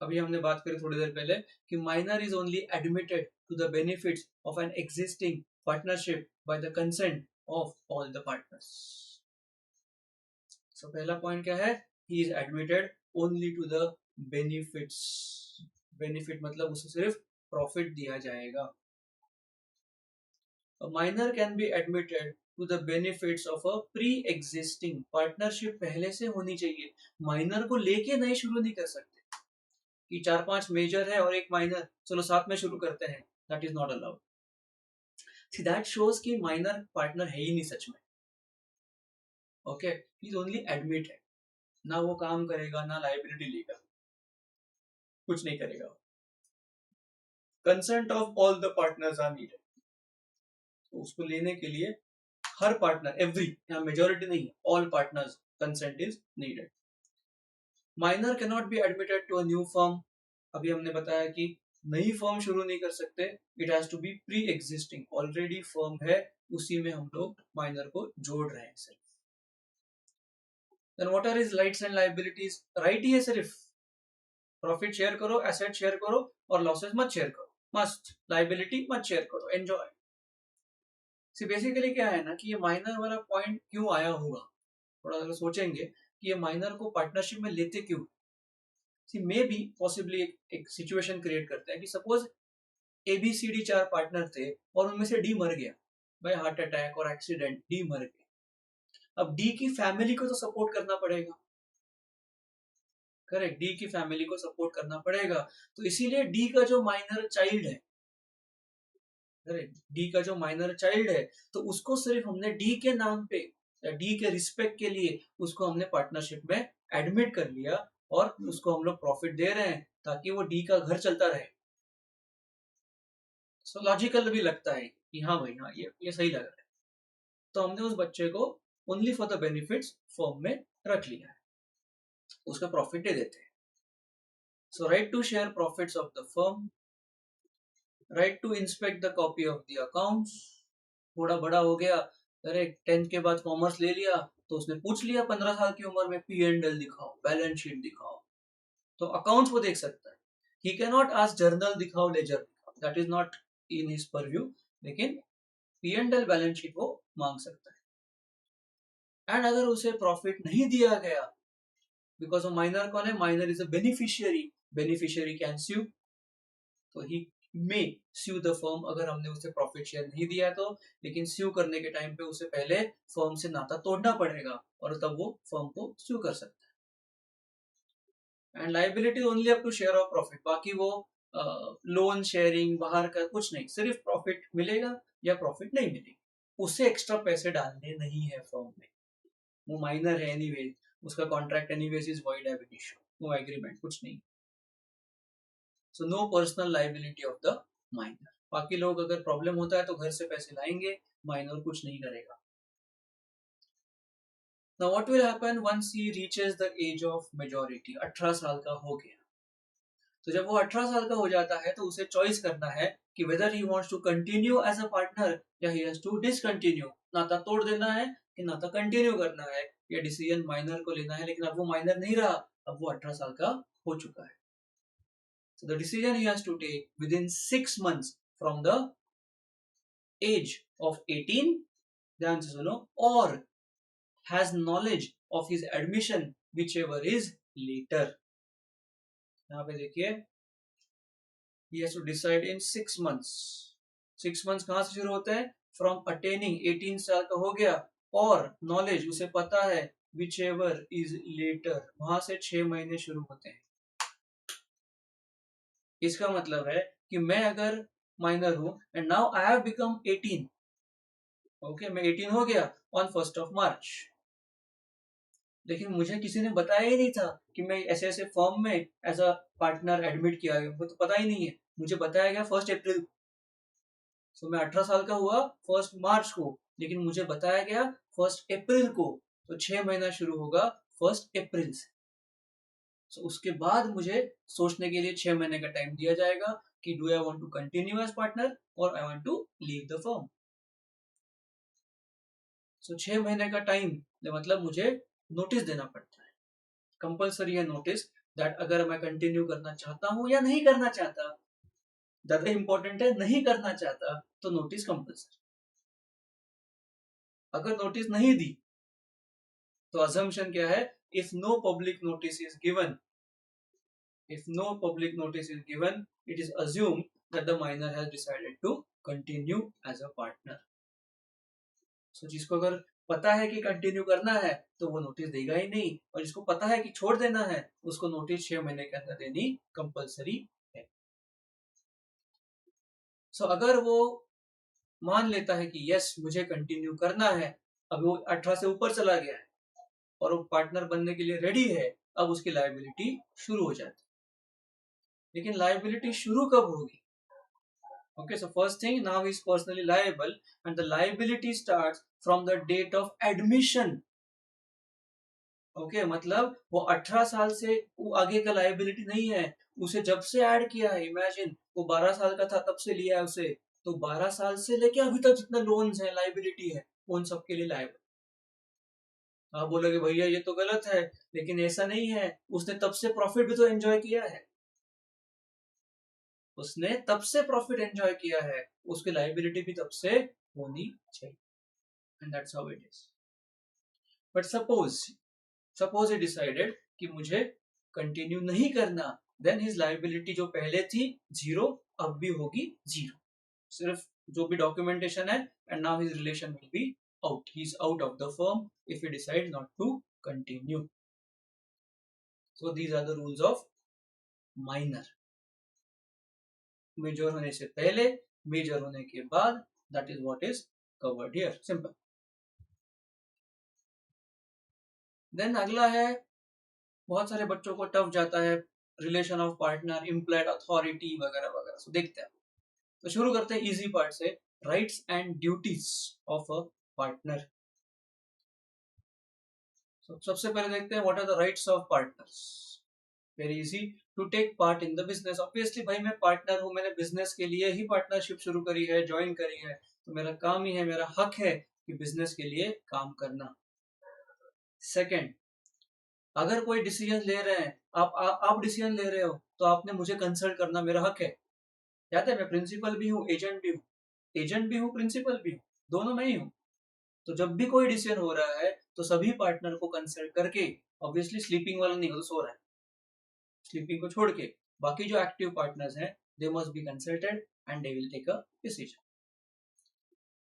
अभी हमने बात करी थोड़ी देर पहले कि minor is only admitted to the benefits of an existing partnership by the consent of all the partners. So पहला पॉइंट क्या है, he is admitted only to the benefits, benefit मतलब उसे सिर्फ प्रॉफिट दिया जाएगा। A minor can be admitted to the benefits of a pre-existing partnership, पहले से होनी चाहिए, माइनर को लेके नए शुरू नहीं कर सकते कि 4-5 मेजर है और एक माइनर, चलो साथ में शुरू करते हैं, that is not allowed. See that shows कि माइनर पार्टनर है ही नहीं सच में, okay, he is only admitted, ना वो काम करेगा, ना लाइबिलिटी लेगा, कुछ नहीं करेगा। Consent of all the partners are needed, तो उसको लेने के लिए हर पार्टनर, एवरी, यहाँ मेजोरिटी नहीं है, all partners consent is needed. Minor can not be admitted to a new firm, अभी हमने बताया कि नई फर्म शुरू नहीं कर सकते, it has to be pre existing, already firm है, उसी में हम लोग माइनर को जोड़ रहे हैं सिर्फ। Then what are his rights and liabilities, right ही है सिर्फ, प्रॉफिट शेयर करो, एसेट शेयर करो, और लॉसेस मत शेयर करो, मस्त लाइबिलिटी मत शेयर करो, एंजॉय। सी बेसिकली क्या है ना कि ये माइनर वाला पॉइंट क्यों आया होगा, थोड़ा अगर सोचेंगे कि ये माइनर को पार्टनरशिप में लेते क्यों। सी मे बी पॉसिबली एक सिचुएशन क्रिएट करते हैं कि सपोज ABCD 4 पार्टनर थे और उनमें से डी मर गया बाय हार्ट अटैक और एक्सीडेंट, डी मर गया। अब डी की फैमिली को तो सपोर्ट करना पड़ेगा, करेक्ट, डी की फैमिली को सपोर्ट करना पड़ेगा। तो इसीलिए डी का जो माइनर चाइल्ड है, करेक्ट, डी का जो माइनर चाइल्ड है, तो उसको सिर्फ हमने डी के नाम पे या डी के रिस्पेक्ट के लिए उसको हमने पार्टनरशिप में एडमिट कर लिया और उसको हम लोग प्रॉफिट दे रहे हैं ताकि वो डी का घर चलता रहे। सो लॉजिकल भी लगता है कि हाँ भाई हाँ ये सही लग रहा है। तो हमने उस बच्चे को only for the benefits firm में रख लिया है, उसका प्रॉफिट दे देते हैं। So right to share profits of the firm, right to inspect the copy of the accounts. थोड़ा बड़ा हो गया, अरे 10th के बाद कॉमर्स ले लिया तो उसने पूछ लिया 15 साल की उम्र में P&L दिखाओ, बैलेंस शीट दिखाओ, तो अकाउंट्स वो देख सकता है। He can not ask journal दिखाओ, लेजर दिखाओ, that is not in his purview, लेकिन P&L बैलेंस शीट वो मांग सकता है। एंड अगर उसे प्रॉफिट नहीं दिया गया, बिकॉज माइनर कौन है, minor is a beneficiary, beneficiary can sue, तो he may sue the firm अगर हमने उसे प्रॉफिट शेयर नहीं दिया तो। लेकिन स्यू करने के टाइम पे उसे पहले फर्म से नाता तोड़ना पड़ेगा और तब वो फर्म को स्यू कर सकता है। And liability only up to share of profit, बाकी वो लोन शेयरिंग बाहर का कुछ नहीं, सिर्फ प्रॉफिट मिलेगा या प्रॉफिट नहीं मिलेगी, उससे एक्स्ट्रा पैसे डालने नहीं है फर्म में। वो माइनर है एनीवेज, उसका contract anyways is void ab initio, no agreement, कुछ नहीं। So no personal liability of the minor. बाकी लोग अगर प्रॉब्लम होता है तो घर से पैसे लाएंगे, माइनर कुछ नहीं करेगा। Now what will happen once he reaches the age of majority, 18 साल का हो गया, तो जब वो 18 साल का हो जाता है तो उसे चॉइस करना है कि whether he wants to continue as a partner या ही हैज टू डिसकंटिन्यू, नाता तोड़ देना है कि नाता कंटिन्यू करना है। ये डिसीजन माइनर को लेना है, लेकिन अब वो माइनर नहीं रहा, अब वो 18 साल का हो चुका है। So the decision he has to take within 6 months from the age of 18, ध्यान से सुनो, or has knowledge of his admission whichever is later। यहाँ पे देखिए, he has to decide in 6 months। 6 months कहाँ से शुरू होते हैं, from attaining 18 साल का हो गया, और knowledge उसे पता है whichever is later, वहां से 6 महीने शुरू होते हैं। इसका मतलब है कि मैं अगर माइनर हूं and now I have become 18, okay, मैं 18 हो गया ऑन 1st of March, लेकिन मुझे किसी ने बताया ही नहीं था कि मैं ऐसे ऐसे फॉर्म में एज अ पार्टनर एडमिट किया गया, मुझे तो पता ही नहीं है। मुझे बताया गया 1st अप्रैल, सो मैं 18 साल का हुआ 1st मार्च को, लेकिन मुझे बताया गया 1st अप्रैल को, तो 6 महीना शुरू होगा 1st अप्रैल से। सो उसके बाद मुझे सोचने के लिए 6 महीने का टाइम दिया जाएगा कि do I want to continue as partner और I want to leave the firm. So 6 महीने का टाइम मतलब मुझे नोटिस देना पड़ता है, कंपल्सरी है नोटिस, दैट अगर मैं कंटिन्यू करना चाहता हूं या नहीं करना चाहता, ज्यादा इंपॉर्टेंट है, नहीं करना चाहता तो नोटिस कंपल्सरी। अगर नोटिस नहीं दी तो अजम्पशन क्या है, if no public notice is given, if no public notice is given, it is assumed that the minor has decided to continue as a partner। so जिसको अगर पता है कि कंटिन्यू करना है तो वो नोटिस देगा ही नहीं, और जिसको पता है कि छोड़ देना है उसको नोटिस 6 महीने के अंदर देनी कंपल्सरी है। अगर वो मान लेता है कि यस मुझे कंटिन्यू करना है, अब वो 18 से ऊपर चला गया है और वो पार्टनर बनने के लिए रेडी है, अब उसकी लायबिलिटी शुरू हो जाती है। लेकिन लायबिलिटी शुरू कब होगी, okay, so first thing, now he is personally liable and the liability starts from the date of admission। okay, मतलब वो 18 साल से वो आगे का लायबिलिटी नहीं है, उसे जब से ऐड किया है, इमेजिन वो 12 साल का था तब से लिया है उसे, तो 12 साल से लेके अभी तक जितना लोन्स है, लायबिलिटी है, उन सब के लिए लायबल। आप बोलोगे भैया ये तो गलत है, लेकिन ऐसा नहीं है, उसने तब से प्रॉफिट भी तो एंजॉय किया है। उसने तब से प्रॉफिट एंजॉय किया है, उसकी लाइबिलिटी भी तब से होनी चाहिए, and that's how it is. But suppose he decided कि मुझे कंटिन्यू नहीं करना, देन हिज लाइबिलिटी जो पहले थी जीरो, अब भी होगी जीरो, सिर्फ जो भी डॉक्यूमेंटेशन है, and now his relation will be out, he is out of the firm if he decide not to continue. So these are the rules of minor, major होने से पहले, मेजर होने के बाद, that is what is covered here, simple. देन अगला है, बहुत सारे बच्चों को टफ जाता है, relation of partner, implied authority वगैरह वगैरह। सो देखते हैं, तो शुरू करते हैं इजी पार्ट से, rights and duties of a partner. सबसे पहले देखते हैं what are the rights of partners. Very easy, to take part in the business. Obviously भाई मैं पार्टनर हूं, मैंने बिजनेस के लिए ही पार्टनरशिप शुरू करी है, ज्वाइन करी है, तो मेरा काम ही है, मेरा हक है कि बिजनेस के लिए काम करना। सेकेंड, अगर कोई डिसीजन ले रहे हैं, आप डिसीजन ले रहे हो, तो आपने मुझे कंसल्ट करना मेरा हक है। याद है, मैं प्रिंसिपल भी हूँ, एजेंट भी हूँ, एजेंट भी हूँ, प्रिंसिपल भी हूँ, दोनों मैं ही हूँ। तो जब भी कोई डिसीजन हो रहा है, तो सभी पार्टनर को कंसल्ट करके, ऑब्वियसली स्लीपिंग वाला नहीं हो तो सो रहा है, स्लीपिंग को छोड़ के बाकी जो एक्टिव पार्टनर्स हैं, they must be consulted and they will take a decision.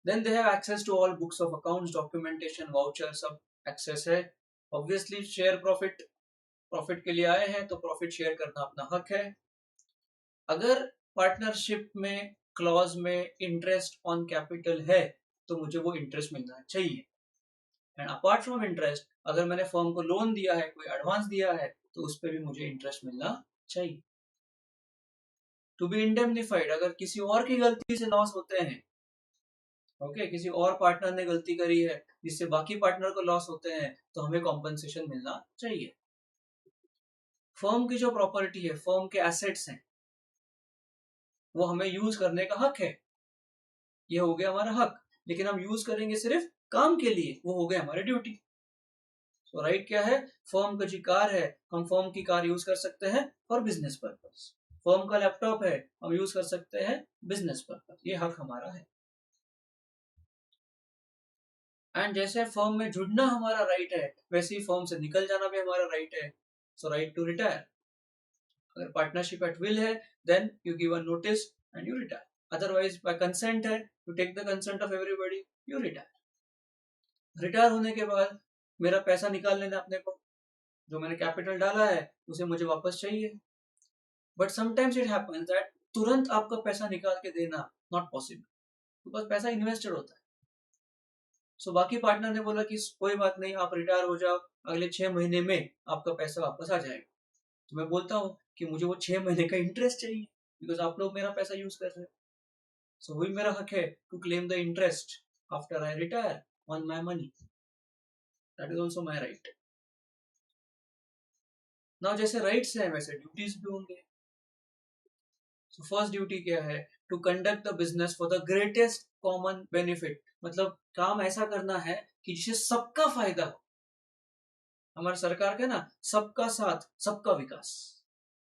Then they have access to all books of accounts, documentation, voucher, सब एक्सेस है। ऑब्वियसली शेयर प्रॉफिट, प्रॉफिट के लिए आए हैं तो प्रॉफिट शेयर करना अपना हक है। अगर पार्टनरशिप में क्लॉज में इंटरेस्ट ऑन कैपिटल है, तो मुझे वो इंटरेस्ट मिलना चाहिए। एंड अपार्ट फ्रॉम इंटरेस्ट, अगर मैंने फर्म को लोन दिया है, कोई एडवांस दिया है, तो उस पर भी मुझे इंटरेस्ट मिलना चाहिए। टू बी इंडेमनिफाइड, अगर किसी और की गलती से लॉस होते हैं, ओके, किसी और पार्टनर ने गलती करी है जिससे बाकी पार्टनर को लॉस होते हैं, तो हमें कॉम्पनसेशन मिलना चाहिए। फर्म की जो प्रॉपर्टी है, फर्म के एसेट्स हैं, वो हमें यूज करने का हक है, ये हो गया हमारा हक। लेकिन हम यूज करेंगे सिर्फ काम के लिए, वो हो गया हमारी ड्यूटी। तो राइट क्या है, फर्म का जो कार है, हम फर्म की कार यूज कर सकते हैं फॉर बिजनेस पर्पज। फर्म का लैपटॉप है, हम यूज कर सकते हैं बिजनेस पर्पज, ये हक हमारा है। एंड जैसे फर्म में जुड़ना हमारा राइट है, वैसे ही फर्म से निकल जाना भी हमारा राइट है। सो राइट टू रिटायर, अगर पार्टनरशिप एट विल है, then you give a notice and you retire. Otherwise by consent है, you take the consent of everybody, you retire. Retire होने के बाद मेरा पैसा निकाल लेना अपने को, जो मैंने कैपिटल डाला है उसे मुझे वापस चाहिए। But sometimes it happens that तुरंत आपका पैसा निकाल के देना नॉट पॉसिबल, बिकॉज पैसा इन्वेस्टेड होता है। सो बाकी पार्टनर ने बोला कि कोई बात नहीं, आप रिटायर हो जाओ, अगले 6 महीने में आपका पैसा वापस आ जाएगा। तो मैं बोलता हूँ कि मुझे वो 6 महीने का इंटरेस्ट चाहिए, बिकॉज आप लोग मेरा पैसा यूज कर रहे हैं। सो वही मेरा हक है to claim the interest after I retire on my money, that is also my right. Now जैसे राइट्स हैं वैसे ड्यूटीज भी होंगे। सो फर्स्ट ड्यूटी क्या है, to conduct the business for the greatest common benefit, मतलब काम ऐसा करना है कि जिससे सबका फायदा हो। हमारे सरकार का ना, सबका साथ सबका विकास,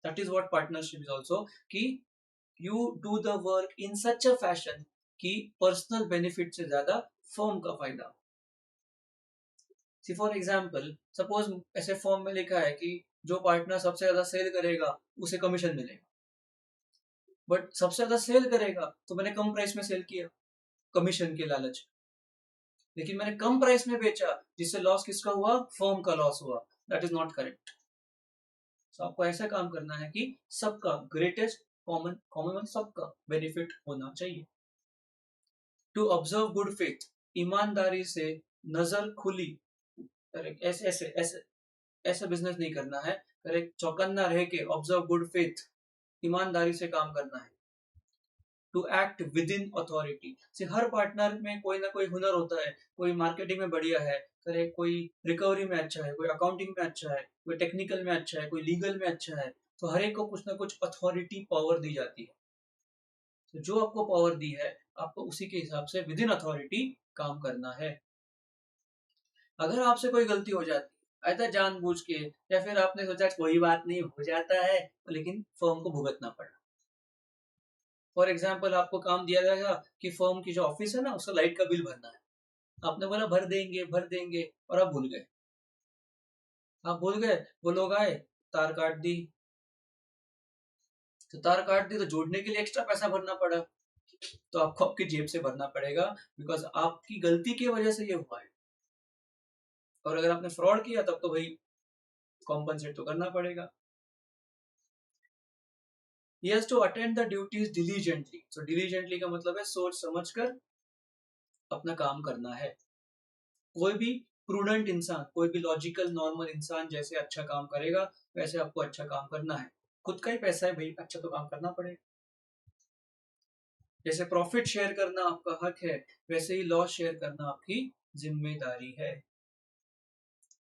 that is what partnership is also, कि you do the work in such a fashion कि पर्सनल बेनिफिट से ज्यादा फर्म का फायदा। सी फॉर एग्जाम्पल, सपोज ऐसे फॉर्म में लिखा है कि जो पार्टनर सबसे ज्यादा सेल करेगा उसे कमीशन मिलेगा, बट सबसे ज्यादा सेल करेगा तो मैंने कम प्राइस में सेल किया कमीशन के लालच, लेकिन मैंने कम प्राइस में बेचा जिससे लॉस किसका हुआ, फर्म का लॉस हुआ, दैट इज नॉट करेक्ट। तो आपको ऐसा काम करना है कि सबका ग्रेटेस्ट कॉमन कॉमन सबका बेनिफिट होना चाहिए। टू ऑब्जर्व गुड फेथ, ईमानदारी से, नजर खुली, करेक्ट, ऐसे ऐसे ऐसे ऐसा बिजनेस नहीं करना है, करेक्ट, चौकन्ना रह के ऑब्जर्व गुड फेथ, ईमानदारी से काम करना है। To act within authority, से हर पार्टनर में कोई ना कोई हुनर होता है, कोई मार्केटिंग में बढ़िया है, करे कोई रिकवरी में अच्छा है, कोई अकाउंटिंग में अच्छा है, कोई टेक्निकल में अच्छा है, कोई लीगल में अच्छा है, तो हर एक को कुछ ना कुछ अथॉरिटी पावर दी जाती है। तो जो आपको पावर दी है, आपको उसी के हिसाब से विद इन अथॉरिटी काम करना है। अगर आपसे कोई गलती हो जाती है, ऐसा जानबूझ के, या फिर आपने सोचा कोई बात नहीं हो जाता है, लेकिन फर्म को भुगतना पड़ा, फॉर एग्जाम्पल आपको काम दिया जाएगा कि फर्म की जो ऑफिस है ना उसका लाइट का बिल भरना है, आपने बोला भर देंगे और आप भूल गए, वो लोग आए, तार काट दी, तो तार काट दी तो जोड़ने के लिए एक्स्ट्रा पैसा भरना पड़ा, तो आपको आपकी जेब से भरना पड़ेगा, बिकॉज आपकी गलती की वजह से ये हुआ है। और अगर आपने फ्रॉड किया तब तो भाई कॉम्पनसेट तो करना पड़ेगा। He has to attend the duties diligently. So diligently का मतलब है सोच समझकर अपना काम करना है। कोई भी प्रूडेंट इंसान, कोई भी लॉजिकल नॉर्मल इंसान जैसे अच्छा काम करेगा वैसे आपको अच्छा काम करना है। खुद का ही पैसा है भाई, अच्छा तो काम करना पड़ेगा। जैसे प्रॉफिट शेयर करना आपका हक है, वैसे ही लॉस शेयर करना आपकी जिम्मेदारी है।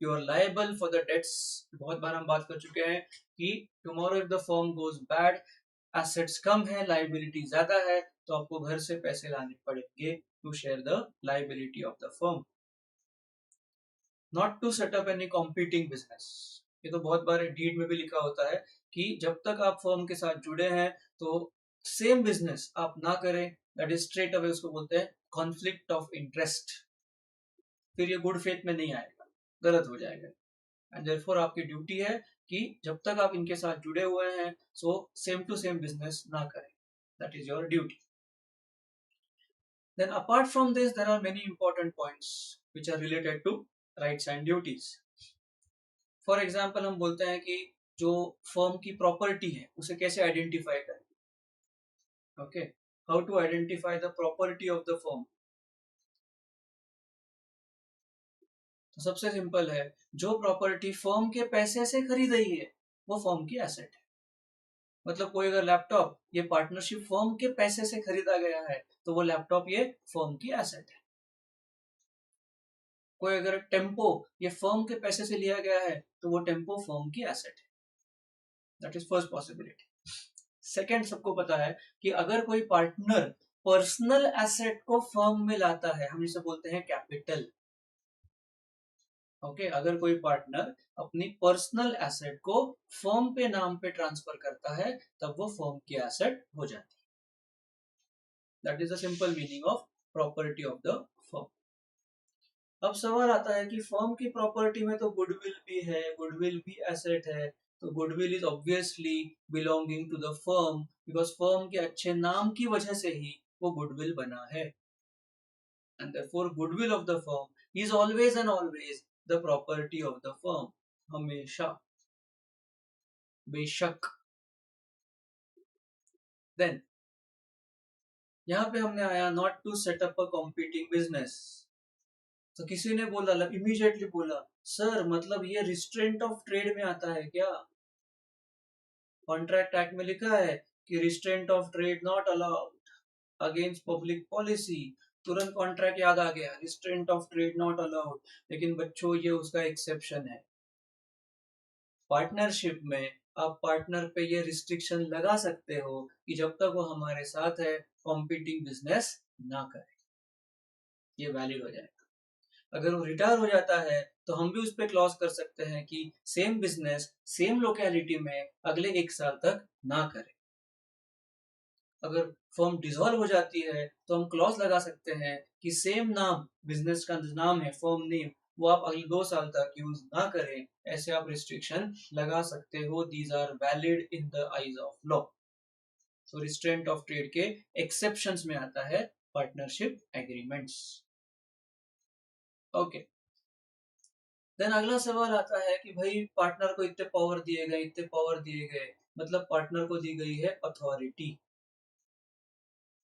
You are liable for the debts, बहुत बार हम बात कर चुके हैं कि tomorrow if the firm goes bad, assets कम है, लाइबिलिटी ज्यादा है, तो आपको घर से पैसे लाने पड़ेंगे to share the liability of the firm. Not to set up any competing business, ये तो बहुत बार डीड में भी लिखा होता है कि जब तक आप फर्म के साथ जुड़े हैं तो सेम बिजनेस आप ना करें, दैट इज स्ट्रेट अवे उसको बोलते हैं कॉन्फ्लिक्ट ऑफ इंटरेस्ट। फिर ये गुड फेथ में नहीं आएगा, गलत हो जाएगा। एंड देयरफॉर आपकी ड्यूटी है कि जब तक आप इनके साथ जुड़े हुए हैं so same to same business ना करें, that is your duty. Then apart from this, there are many important points which are related to rights and duties. For example हम बोलते हैं कि जो फर्म की प्रॉपर्टी है उसे कैसे आइडेंटिफाई करें। Okay, how to identify the property of the firm. तो सबसे सिंपल है, जो प्रॉपर्टी फर्म के पैसे से खरीदी है वो फर्म की एसेट है। मतलब कोई अगर लैपटॉप ये पार्टनरशिप फर्म के पैसे से खरीदा गया है तो वो लैपटॉप ये फर्म की एसेट है। कोई अगर टेम्पो ये फर्म के पैसे से लिया गया है तो वो टेम्पो फर्म की एसेट है। That is first possibility. Second, सबको पता है कि अगर कोई पार्टनर पर्सनल एसेट को फर्म में लाता है हम इसे बोलते हैं कैपिटल। ओके, अगर कोई पार्टनर अपनी पर्सनल एसेट को फर्म पे नाम पे ट्रांसफर करता है तब वो फर्म की एसेट हो जाती है। That is the simple meaning of property of the firm. अब सवाल आता है कि फर्म की प्रॉपर्टी में तो गुडविल भी है, गुडविल भी एसेट है, तो goodwill is obviously belonging to the firm, because firm के अच्छे नाम की वजह से ही वो गुडविल बना है। And therefore goodwill of the firm is always and always the property of the firm, हमेशा, बेशक। देन यहाँ पे हमने आया not to set up a competing business. तो किसी ने बोला, इमीडिएटली बोला, सर मतलब ये रिस्ट्रेंट ऑफ ट्रेड में आता है क्या? कॉन्ट्रैक्ट एक्ट में लिखा है कि restraint of trade not allowed against public policy. तुरंत कॉन्ट्रैक्ट याद आ गया, restraint of trade not allowed. लेकिन बच्चों ये उसका एक्सेप्शन है। पार्टनरशिप में आप पार्टनर पे ये रिस्ट्रिक्शन लगा सकते हो कि जब तक वो हमारे साथ है कॉम्पिटिंग बिजनेस ना करे, ये वैलिड हो जाएगा। अगर वो रिटायर हो जाता है तो हम भी उस पर क्लॉज कर सकते हैं कि सेम बिजनेस सेम लोकेलिटी में अगले 1 साल तक ना करे। अगर फर्म डिसॉल्व हो जाती है तो हम क्लॉज लगा सकते हैं कि सेम नाम, बिजनेस का नाम है फर्म नेम, वो आप अगले 2 साल तक यूज ना करें। ऐसे आप रिस्ट्रिक्शन लगा सकते हो। These are valid in the eyes of law. So restraint of trade के एक्सेप्शंस में आता है पार्टनरशिप एग्रीमेंट्स। ओके, देन अगला सवाल आता है कि भाई पार्टनर को इतने पावर दिए गए, इतने पावर दिए गए, मतलब पार्टनर को दी गई है अथॉरिटी।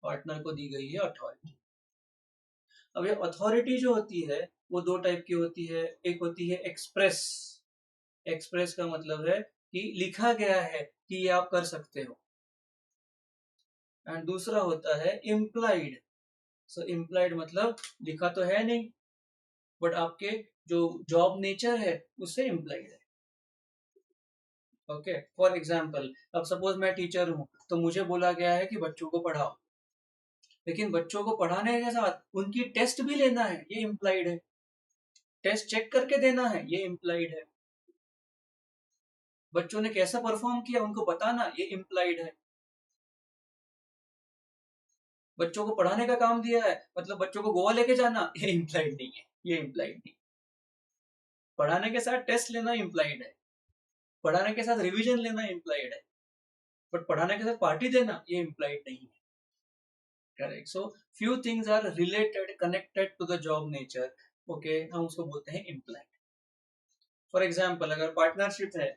पार्टनर को दी गई है अथॉरिटी। अब ये अथॉरिटी जो होती है वो दो टाइप की होती है। एक होती है एक्सप्रेस। एक्सप्रेस का मतलब है कि लिखा गया है कि ये आप कर सकते हो। एंड दूसरा होता है इम्प्लाइड। सो इम्प्लाइड मतलब लिखा तो है नहीं बट आपके जो जॉब नेचर है उससे इम्प्लाइड है। ओके, फॉर एग्जाम्पल अब सपोज मैं टीचर हूं तो मुझे बोला गया है कि बच्चों को पढ़ाओ, लेकिन बच्चों को पढ़ाने के साथ उनकी टेस्ट भी लेना है, ये इम्प्लाइड है। टेस्ट चेक करके देना है, ये इम्प्लाइड है। बच्चों ने कैसा परफॉर्म किया उनको बताना, ये इम्प्लाइड है। बच्चों को पढ़ाने का काम दिया है, मतलब बच्चों को गोवा लेके जाना, ये इम्प्लाइड नहीं है, ये इम्प्लाइड नहीं। पढ़ाने के साथ टेस्ट लेना इम्प्लाइड है, पढ़ाने के साथ रिवीजन लेना इम्प्लाइड है, बट पढ़ाने के साथ पार्टी देना ये इम्प्लाइड नहीं है। Correct. So few things are related connected to the job nature, okay, हम उसको बोलते हैं इम्प्लाइड। फॉर एग्जाम्पल, अगर पार्टनरशिप है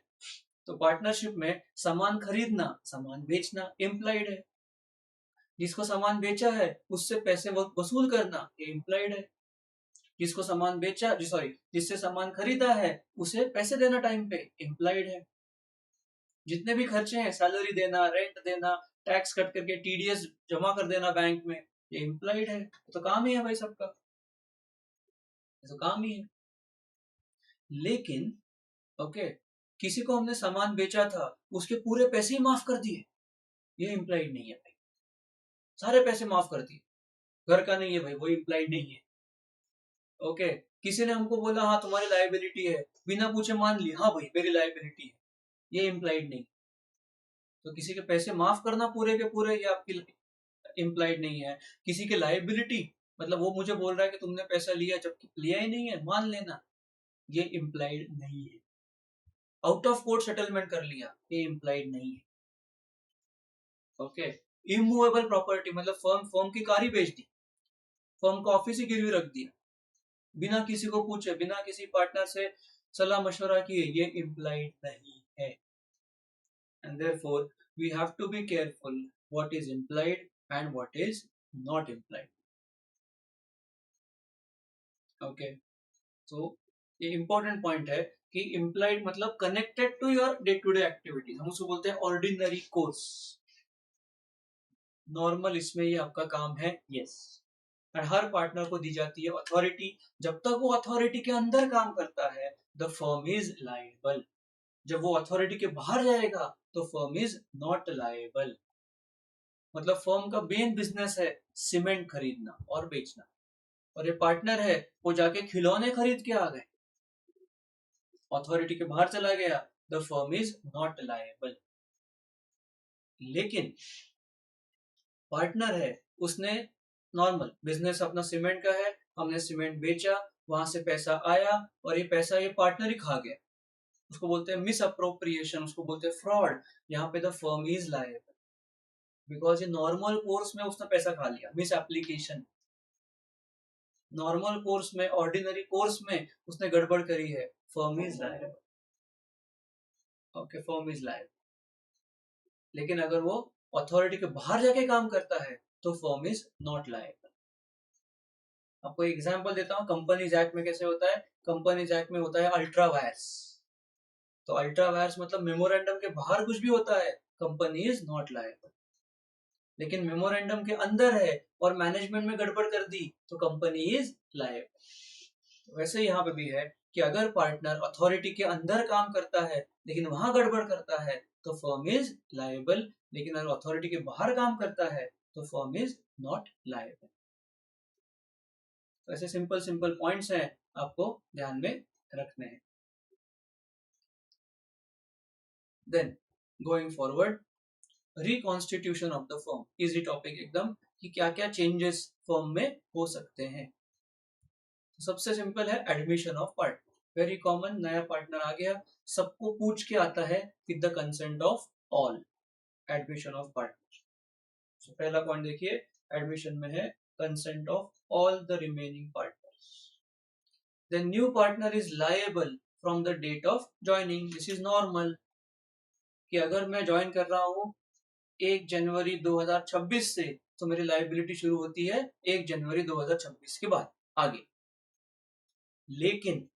तो पार्टनरशिप में सामान खरीदना सामान बेचना इम्प्लाइड है। जिसको सामान बेचा है उससे पैसे वसूल करना ये इम्प्लाइड है। जिसको सामान बेचा सॉरी जिससे सामान खरीदा है उसे पैसे देना टाइम पे इम्प्लाइड है। जितने भी खर्चे हैं, सैलरी देना, रेंट देना, टैक्स कट करके टीडीएस जमा कर देना बैंक में, ये इम्प्लाइड है। तो काम ही है भाई सबका, तो काम ही है। लेकिन ओके, किसी को हमने सामान बेचा था, उसके पूरे पैसे ही माफ कर दिए, ये इम्प्लाइड नहीं है भाई। सारे पैसे माफ कर दिए, घर का नहीं है भाई, वो इम्प्लाइड नहीं है। ओके, किसी ने हमको बोला हाँ तुम्हारी लाइबिलिटी है, बिना पूछे मान ली हाँ भाई मेरी लाइबिलिटी है, ये इम्प्लाइड नहीं। तो किसी के पैसे माफ करना पूरे के पूरे ये आपकी इम्प्लाइड नहीं है। किसी की लाइबिलिटी मतलब वो मुझे बोल रहा है कि तुमने पैसा लिया जबकि लिया ही नहीं है, मान लेना, ये इम्प्लाइड नहीं है। आउट ऑफ कोर्ट सेटलमेंट कर लिया, ये इम्प्लाइड नहीं है। ओके, इमूवेबल प्रॉपर्टी मतलब फर्म फर्म की कार ही बेच दी, फर्म का ऑफिस ही गिरवी रख दिया, बिना किसी को पूछे, बिना किसी पार्टनर से सलाह मशवरा किए, ये इम्प्लाइड नहीं है। And therefore we have to be careful what is implied and what is not implied. Okay, so ये important point है कि implied मतलब connected to your day to day activities, हम उसको बोलते हैं ordinary course, नॉर्मल इसमें ये आपका काम है, यस। और हर पार्टनर को दी जाती है अथॉरिटी, जब तक वो अथॉरिटी के अंदर काम करता है द फर्म इज लायबल। जब वो अथॉरिटी के बाहर जाएगा तो फर्म इज नॉट लायबल। मतलब फर्म का मेन बिजनेस है सीमेंट खरीदना और बेचना, और ये पार्टनर है वो जाके खिलौने खरीद के आ गए, अथॉरिटी के बाहर चला गया, the firm is not liable. लेकिन पार्टनर है, उसने नॉर्मल बिजनेस अपना सीमेंट का है, हमने सीमेंट बेचा, वहां से पैसा आया और ये पैसा ये पार्टनर ही खा गया, उसको बोलते हैं मिस अप्रोप्रिएशन, उसको बोलते हैं फ्रॉड। यहाँ पे the firm is liable because ये नॉर्मल कोर्स में उसने पैसा खा लिया, मिस एप्लीकेशन, नॉर्मल कोर्स में ऑर्डिनरी कोर्स में उसने गड़बड़ करी है, firm is liable. Okay, firm is liable. लेकिन अगर वो अथॉरिटी के बाहर जाके काम करता है तो फर्म इज नॉट लायबल। आपको एग्जांपल देता हूँ, कंपनीज एक्ट में कैसे होता है। कंपनीज एक्ट में होता है अल्ट्रा वायर्स, तो अल्ट्रा वायर्स मतलब मेमोरेंडम के बाहर कुछ भी होता है, कंपनी इज नॉट लायबल। लेकिन मेमोरेंडम के अंदर है और मैनेजमेंट में गड़बड़ कर दी तो कंपनी इज लायबल। वैसे यहाँ पे भी है कि अगर पार्टनर अथॉरिटी के अंदर काम करता है लेकिन वहां गड़बड़ करता है तो फर्म इज लायबल, लेकिन अगर अथॉरिटी के बाहर काम करता है तो फर्म इज नॉट लायबल। तो ऐसे सिंपल सिंपल पॉइंट्स हैं, आपको ध्यान में रखने हैं। Then going forward, reconstitution of the firm, easy topic एकदम, कि क्या क्या चेंजेस फर्म में हो सकते हैं। तो सबसे सिंपल है admission of partner, very common, नया पार्टनर आ गया, सबको पूछ के आता है with the consent of all, admission of partner. तो पहला पॉइंट देखिए, एडमिशन में है consent of all the remaining partners. The new partner is liable from the date of joining, this is normal, कि अगर मैं ज्वाइन कर रहा हूँ 1 जनवरी 2026 से तो मेरी लाइबिलिटी शुरू होती है 1 जनवरी 2026 के बाद आगे। लेकिन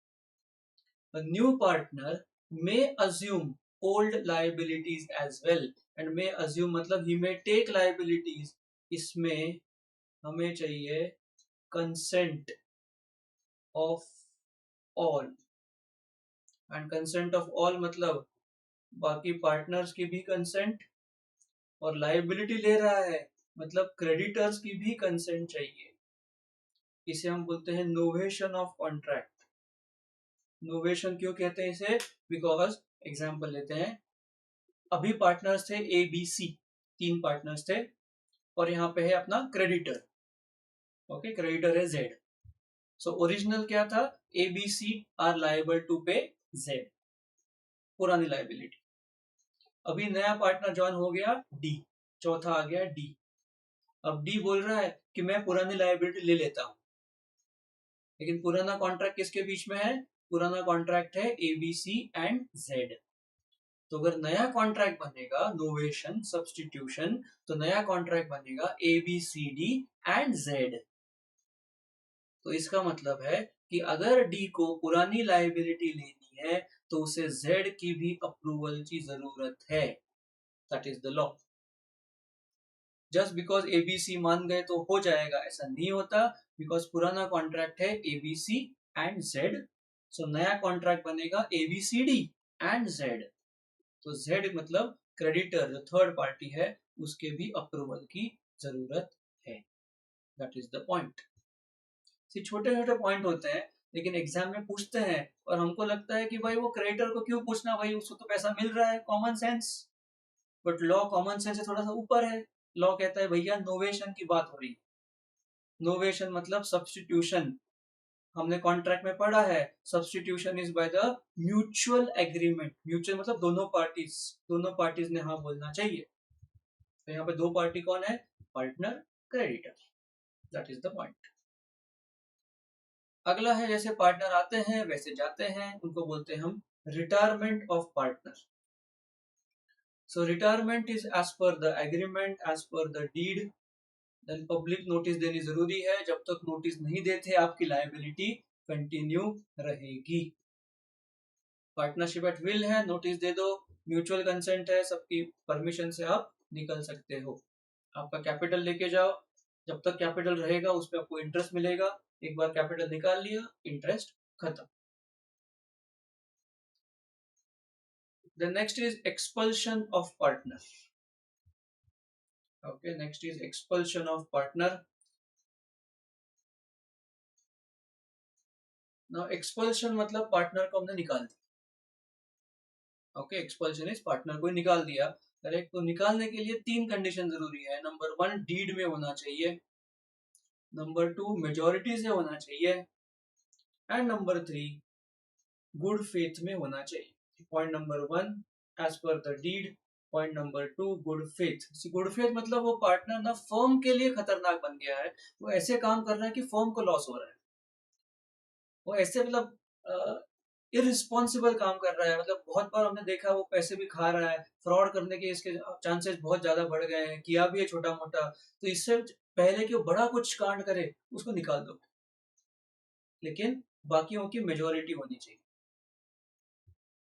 new partner may assume old liabilities as well, and may assume मतलब ही मे टेक लाइबिलिटीज, इसमें हमें चाहिए consent of all, and consent of all मतलब बाकी पार्टनर्स की भी कंसेंट, और लाइबिलिटी ले रहा है मतलब क्रेडिटर्स की भी कंसेंट चाहिए। इसे हम बोलते हैं नोवेशन ऑफ कॉन्ट्रैक्ट। नोवेशन क्यों कहते हैं इसे, बिकॉज एग्जांपल लेते हैं, अभी पार्टनर्स थे ए बी सी, 3 पार्टनर्स थे, और यहाँ पे है अपना क्रेडिटर। ओके, क्रेडिटर है जेड। सो ओरिजिनल क्या था, A B C are liable to pay Z, पुरानी लाइबिलिटी। अभी नया पार्टनर ज्वाइन हो गया डी, चौथा आ गया डी। अब डी बोल रहा है कि मैं पुरानी लाइबिलिटी ले लेता हूं, लेकिन पुराना कॉन्ट्रैक्ट किसके बीच में है, पुराना कॉन्ट्रैक्ट है A B C and Z. तो अगर नया कॉन्ट्रैक्ट बनेगा, नोवेशन सब्सटीट्यूशन, तो नया कॉन्ट्रैक्ट बनेगा A B C D and Z. तो इसका मतलब है कि अगर डी को पुरानी लाइबिलिटी लेनी है तो उसे जेड की भी अप्रूवल की जरूरत है। That is the law. Just because ABC मान गए तो हो जाएगा, ऐसा नहीं होता। बिकॉज पुराना कॉन्ट्रैक्ट है एबीसी एंड जेड, सो नया कॉन्ट्रैक्ट बनेगा एबीसीडी एंड जेड। तो जेड मतलब क्रेडिटर जो थर्ड पार्टी है उसके भी अप्रूवल की जरूरत है। That is the point. छोटे छोटे पॉइंट होते हैं लेकिन एग्जाम में पूछते हैं और हमको लगता है कि भाई वो क्रेडिटर को क्यों पूछना, भाई उसको तो पैसा मिल रहा है, common sense. But law common sense से थोड़ा सा ऊपर है। लॉ कहता है भैया नोवेशन की बात हो रही है। नोवेशन मतलब सब्सटीट्यूशन, हमने कॉन्ट्रैक्ट में पढ़ा है substitution is by the mutual agreement. Mutual मतलब दोनों पार्टीज ने हाँ बोलना चाहिए। तो यहाँ पे दो पार्टी कौन है, partner creditor. That is the point. अगला है जैसे पार्टनर आते हैं वैसे जाते हैं, उनको बोलते हैं हम retirement of partner. So retirement is as per the agreement, as per the deed. Then public notice देनी जरूरी है, जब तक नोटिस नहीं देते आपकी लायबिलिटी कंटिन्यू रहेगी। पार्टनरशिप एट विल है, नोटिस दे दो, म्यूचुअल कंसेंट है, सबकी परमिशन से आप निकल सकते हो। आपका कैपिटल लेके जाओ, जब तक कैपिटल रहेगा उस पर आपको इंटरेस्ट मिलेगा। एक बार कैपिटल निकाल लिया, इंटरेस्ट खत्म। The next is expulsion of partner. Okay, next is expulsion of partner. Now expulsion मतलब पार्टनर को हमने निकाल दिया। ओके, एक्सपल्शन इज पार्टनर को निकाल दिया। करेक्ट। तो निकालने के लिए तीन कंडीशन जरूरी है। नंबर 1 डीड में होना चाहिए, नंबर 2 मेजोरिटी से होना चाहिए, एंड नंबर 3 गुड फेथ में होना चाहिए। Point number 1 as per the deed, point number 2 good faith. Good faith मतलब वो पार्टनर ना फर्म के लिए खतरनाक बन गया है, वो ऐसे काम कर रहा है कि फर्म को लॉस हो रहा है, वो ऐसे मतलब इरिस्पॉन्सिबल काम कर रहा है। मतलब बहुत बार हमने देखा वो पैसे भी खा रहा है, फ्रॉड करने के इसके चांसेस बहुत ज्यादा बढ़ गए हैं, किया भी है छोटा मोटा। तो इससे पहले कि वो बड़ा कुछ कांड करे उसको निकाल दो, लेकिन बाकियों की मेजोरिटी होनी चाहिए।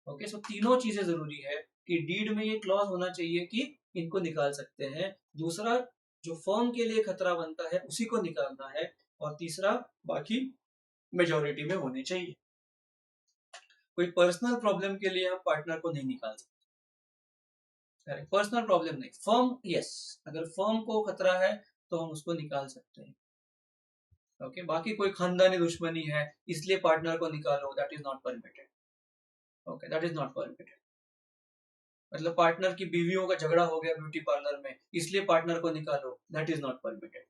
ओके, सो तीनों चीजें जरूरी है कि डीड में ये क्लॉज होना चाहिए कि इनको निकाल सकते हैं, दूसरा जो फर्म के लिए खतरा बनता है उसी को निकालना है, और तीसरा बाकी मेजोरिटी में होने चाहिए। कोई पर्सनल प्रॉब्लम के लिए हम पार्टनर को नहीं निकाल सकते। पर्सनल प्रॉब्लम नहीं, फर्म यस, अगर फर्म को खतरा है तो हम उसको निकाल सकते हैं। ओके, बाकी कोई खानदानी दुश्मनी है इसलिए पार्टनर को निकालो, that is not permitted. Okay, that is not permitted. मतलब पार्टनर की बीवियों का झगड़ा हो गया ब्यूटी पार्लर में इसलिए पार्टनर को निकालो, that is not permitted.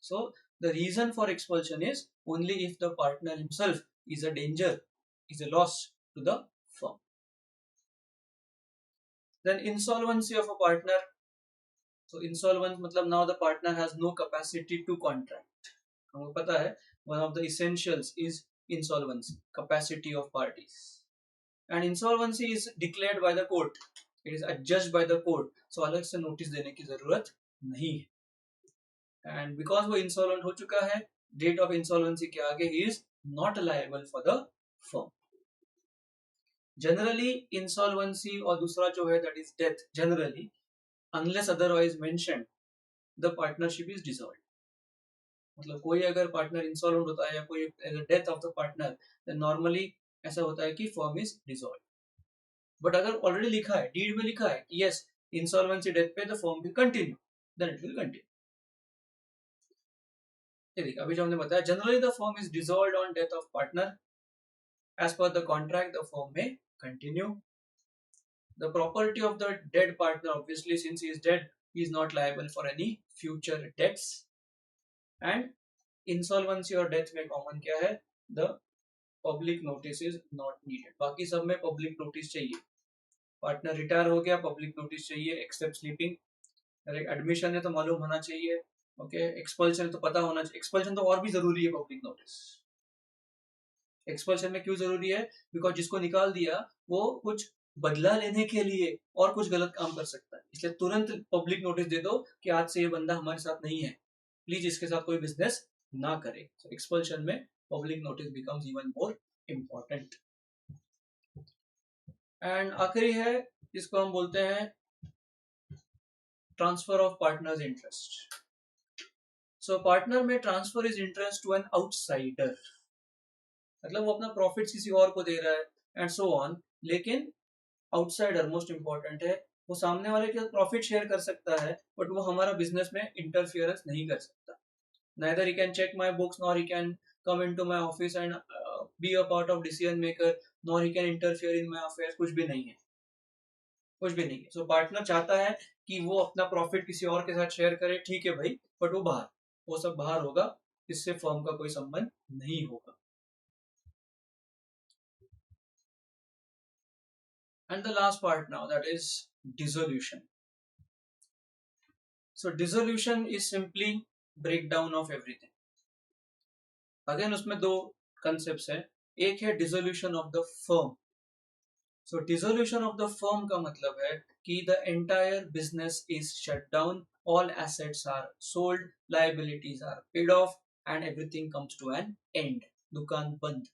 So the reason for expulsion is only if the partner himself is a danger, is a loss to the firm. Then insolvency of a partner. So insolvent मतलब now the partner has no capacity to contract. हमको पता है one of the essentials is insolvency, capacity of parties. And insolvency is declared by the court. It is adjudged by the court. So अलग से notice देने की जरूरत नहीं है। And because वो insolvent हो चुका है, date of insolvency के आगे he is not liable for the firm. Generally insolvency और दूसरा जो है that is death, generally unless otherwise mentioned the partnership is dissolved. मतलब कोई अगर पार्टनर इंसॉल्वेंट होता है या कोई death of the partner, then normally ऐसा होता है कि फर्म इज डिसॉल्व्ड। बट अगर ऑलरेडी लिखा है, डीड में लिखा है कि यस इंसॉल्वेंसी डेथ पे the firm will continue, then it will continue. देखिए अभी जो हमने बताया, generally the firm is dissolved on death of partner, as per the contract the firm में continue. The property of the dead partner, obviously since he is dead, he is not liable for any future debts, and insolvency और death में common क्या है, the public notice is not needed. बाकी सब में public notice चाहिए, partner retire हो गया पब्लिक नोटिस चाहिए, एक्सेप्ट स्लीपिंग, एडमिशन है तो मालूम होना चाहिए, ओके, एक्सपल्शन तो पता होना चाहिए, एक्सपल्शन तो और भी जरूरी है पब्लिक नोटिस। एक्सपल्शन में क्यों जरूरी है, बिकॉज जिसको निकाल दिया वो कुछ बदला लेने के लिए और कुछ गलत काम कर सकता है, इसलिए तुरंत पब्लिक नोटिस दे दो कि आज से ये बंदा हमारे साथ नहीं है, प्लीज इसके साथ कोई बिजनेस ना करे। एक्सपल्शन में public notice becomes even more important. And आखिरी है जिसको हम बोलते हैं transfer of partner's interest. So partner may transfer his interest to an outsider, मतलब वो अपना प्रॉफिट किसी और को दे रहा है एंड सो ऑन, लेकिन आउटसाइडर मोस्ट इंपॉर्टेंट है, वो सामने वाले के साथ प्रॉफिट शेयर कर सकता है बट वो हमारा बिजनेस में इंटरफियरेंस नहीं कर सकता। neither he can check my books nor he can come into my office and be a part of decision maker, nor he can interfere in my affairs, कुछ भी नहीं है, कुछ भी नहीं है। सो पार्टनर चाहता है कि वो अपना प्रॉफिट किसी और के साथ शेयर करे, ठीक है भाई, बट वो बाहर, वो सब बाहर होगा, इससे फर्म का कोई संबंध नहीं होगा। And the last part now, that is dissolution. So dissolution is simply breakdown of everything. Again उसमें दो कंसेप्ट है, एक है dissolution of the firm. So dissolution of the firm का मतलब है कि the entire business is shut down, all assets are sold, liabilities are paid off and everything comes to an end, दुकान बंद,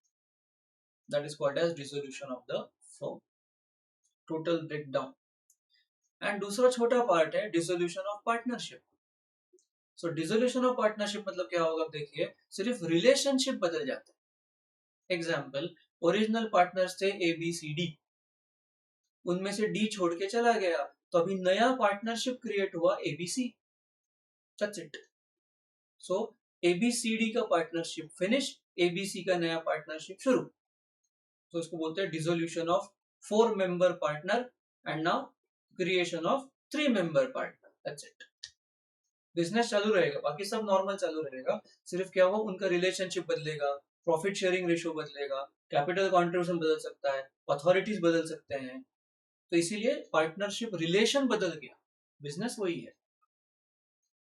that is called as dissolution of the firm, total breakdown. And दूसरा छोटा part है dissolution of partnership. So dissolution of partnership मतलब क्या होगा, देखिए सिर्फ रिलेशनशिप बदल जाता है। एग्जाम्पल, ओरिजिनल पार्टनर्स थे ए बी सी डी, उनमें से डी छोड़ के चला गया, तो अभी नया पार्टनरशिप क्रिएट हुआ ABC, that's it. So ABCD का पार्टनरशिप फिनिश, एबीसी का नया पार्टनरशिप शुरू, तो इसको बोलते हैं dissolution of 4 member partner and now creation of 3 member partner, that's it. Business चालू रहेगा, बाकी सब नॉर्मल चालू रहेगा, सिर्फ क्या होगा, उनका रिलेशनशिप बदलेगा, प्रॉफिट शेयरिंग रेशियो बदलेगा, कैपिटल कॉन्ट्रीब्यूशन बदल सकता है, अथॉरिटीज बदल सकते हैं, तो इसीलिए पार्टनरशिप रिलेशन बदल गया, बिजनेस वही है,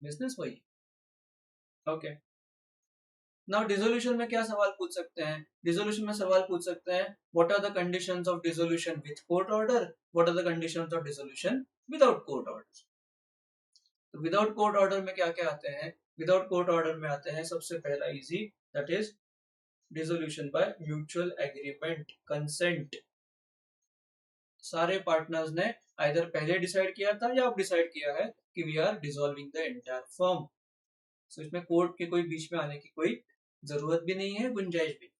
बिजनेस वही है, ओके। नाउ डिसोल्यूशन में क्या सवाल पूछ सकते हैं, डिसोल्यूशन में सवाल पूछ सकते हैं what are the conditions of dissolution with court order, what are the conditions of dissolution without court order. तो विदाउट कोर्ट ऑर्डर में क्या क्या आते हैं, विदाउट कोर्ट ऑर्डर में आते हैं सबसे पहला easy, that is dissolution by mutual agreement, consent. सारे पार्टनर्स ने आइदर पहले डिसाइड किया था या अब डिसाइड किया है कि we are dissolving the entire firm, so इसमें कोर्ट के कोई बीच में आने की कोई जरूरत भी नहीं है, गुंजाइश भी।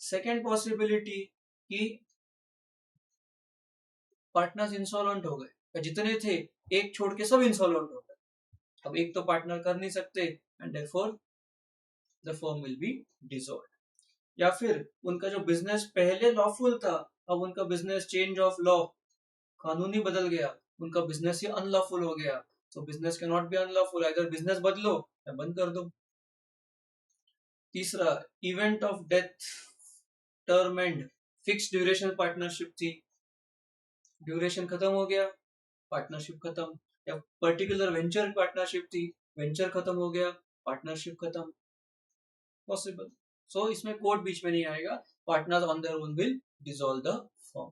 सेकेंड पॉसिबिलिटी कि पार्टनर्स इंसॉल्वेंट हो गए, जितने थे एक छोड़ के सब इंसॉल्वेंट हो गए, अब एक तो पार्टनर कर नहीं सकते and therefore the firm will be dissolved. या फिर उनका जो बिजनेस पहले लॉफुल था, अब उनका बिजनेस चेंज ऑफ लॉ, कानूनी बदल गया, उनका बिजनेस ही अनलॉफुल हो गया, तो business can not B unlawful, either business बदलो या बंद कर दो। तीसरा, event of death, term and, fix duration partnership थी, ड्यूरेशन खत्म हो गया, पार्टनरशिप खत्म, या पर्टिकुलर वेंचर पार्टनरशिप थी, वेंचर खत्म हो गया, पार्टनरशिप खत्म, पॉसिबल। सो इसमें कोर्ट बीच में नहीं आएगा, partners on their own will dissolve the firm.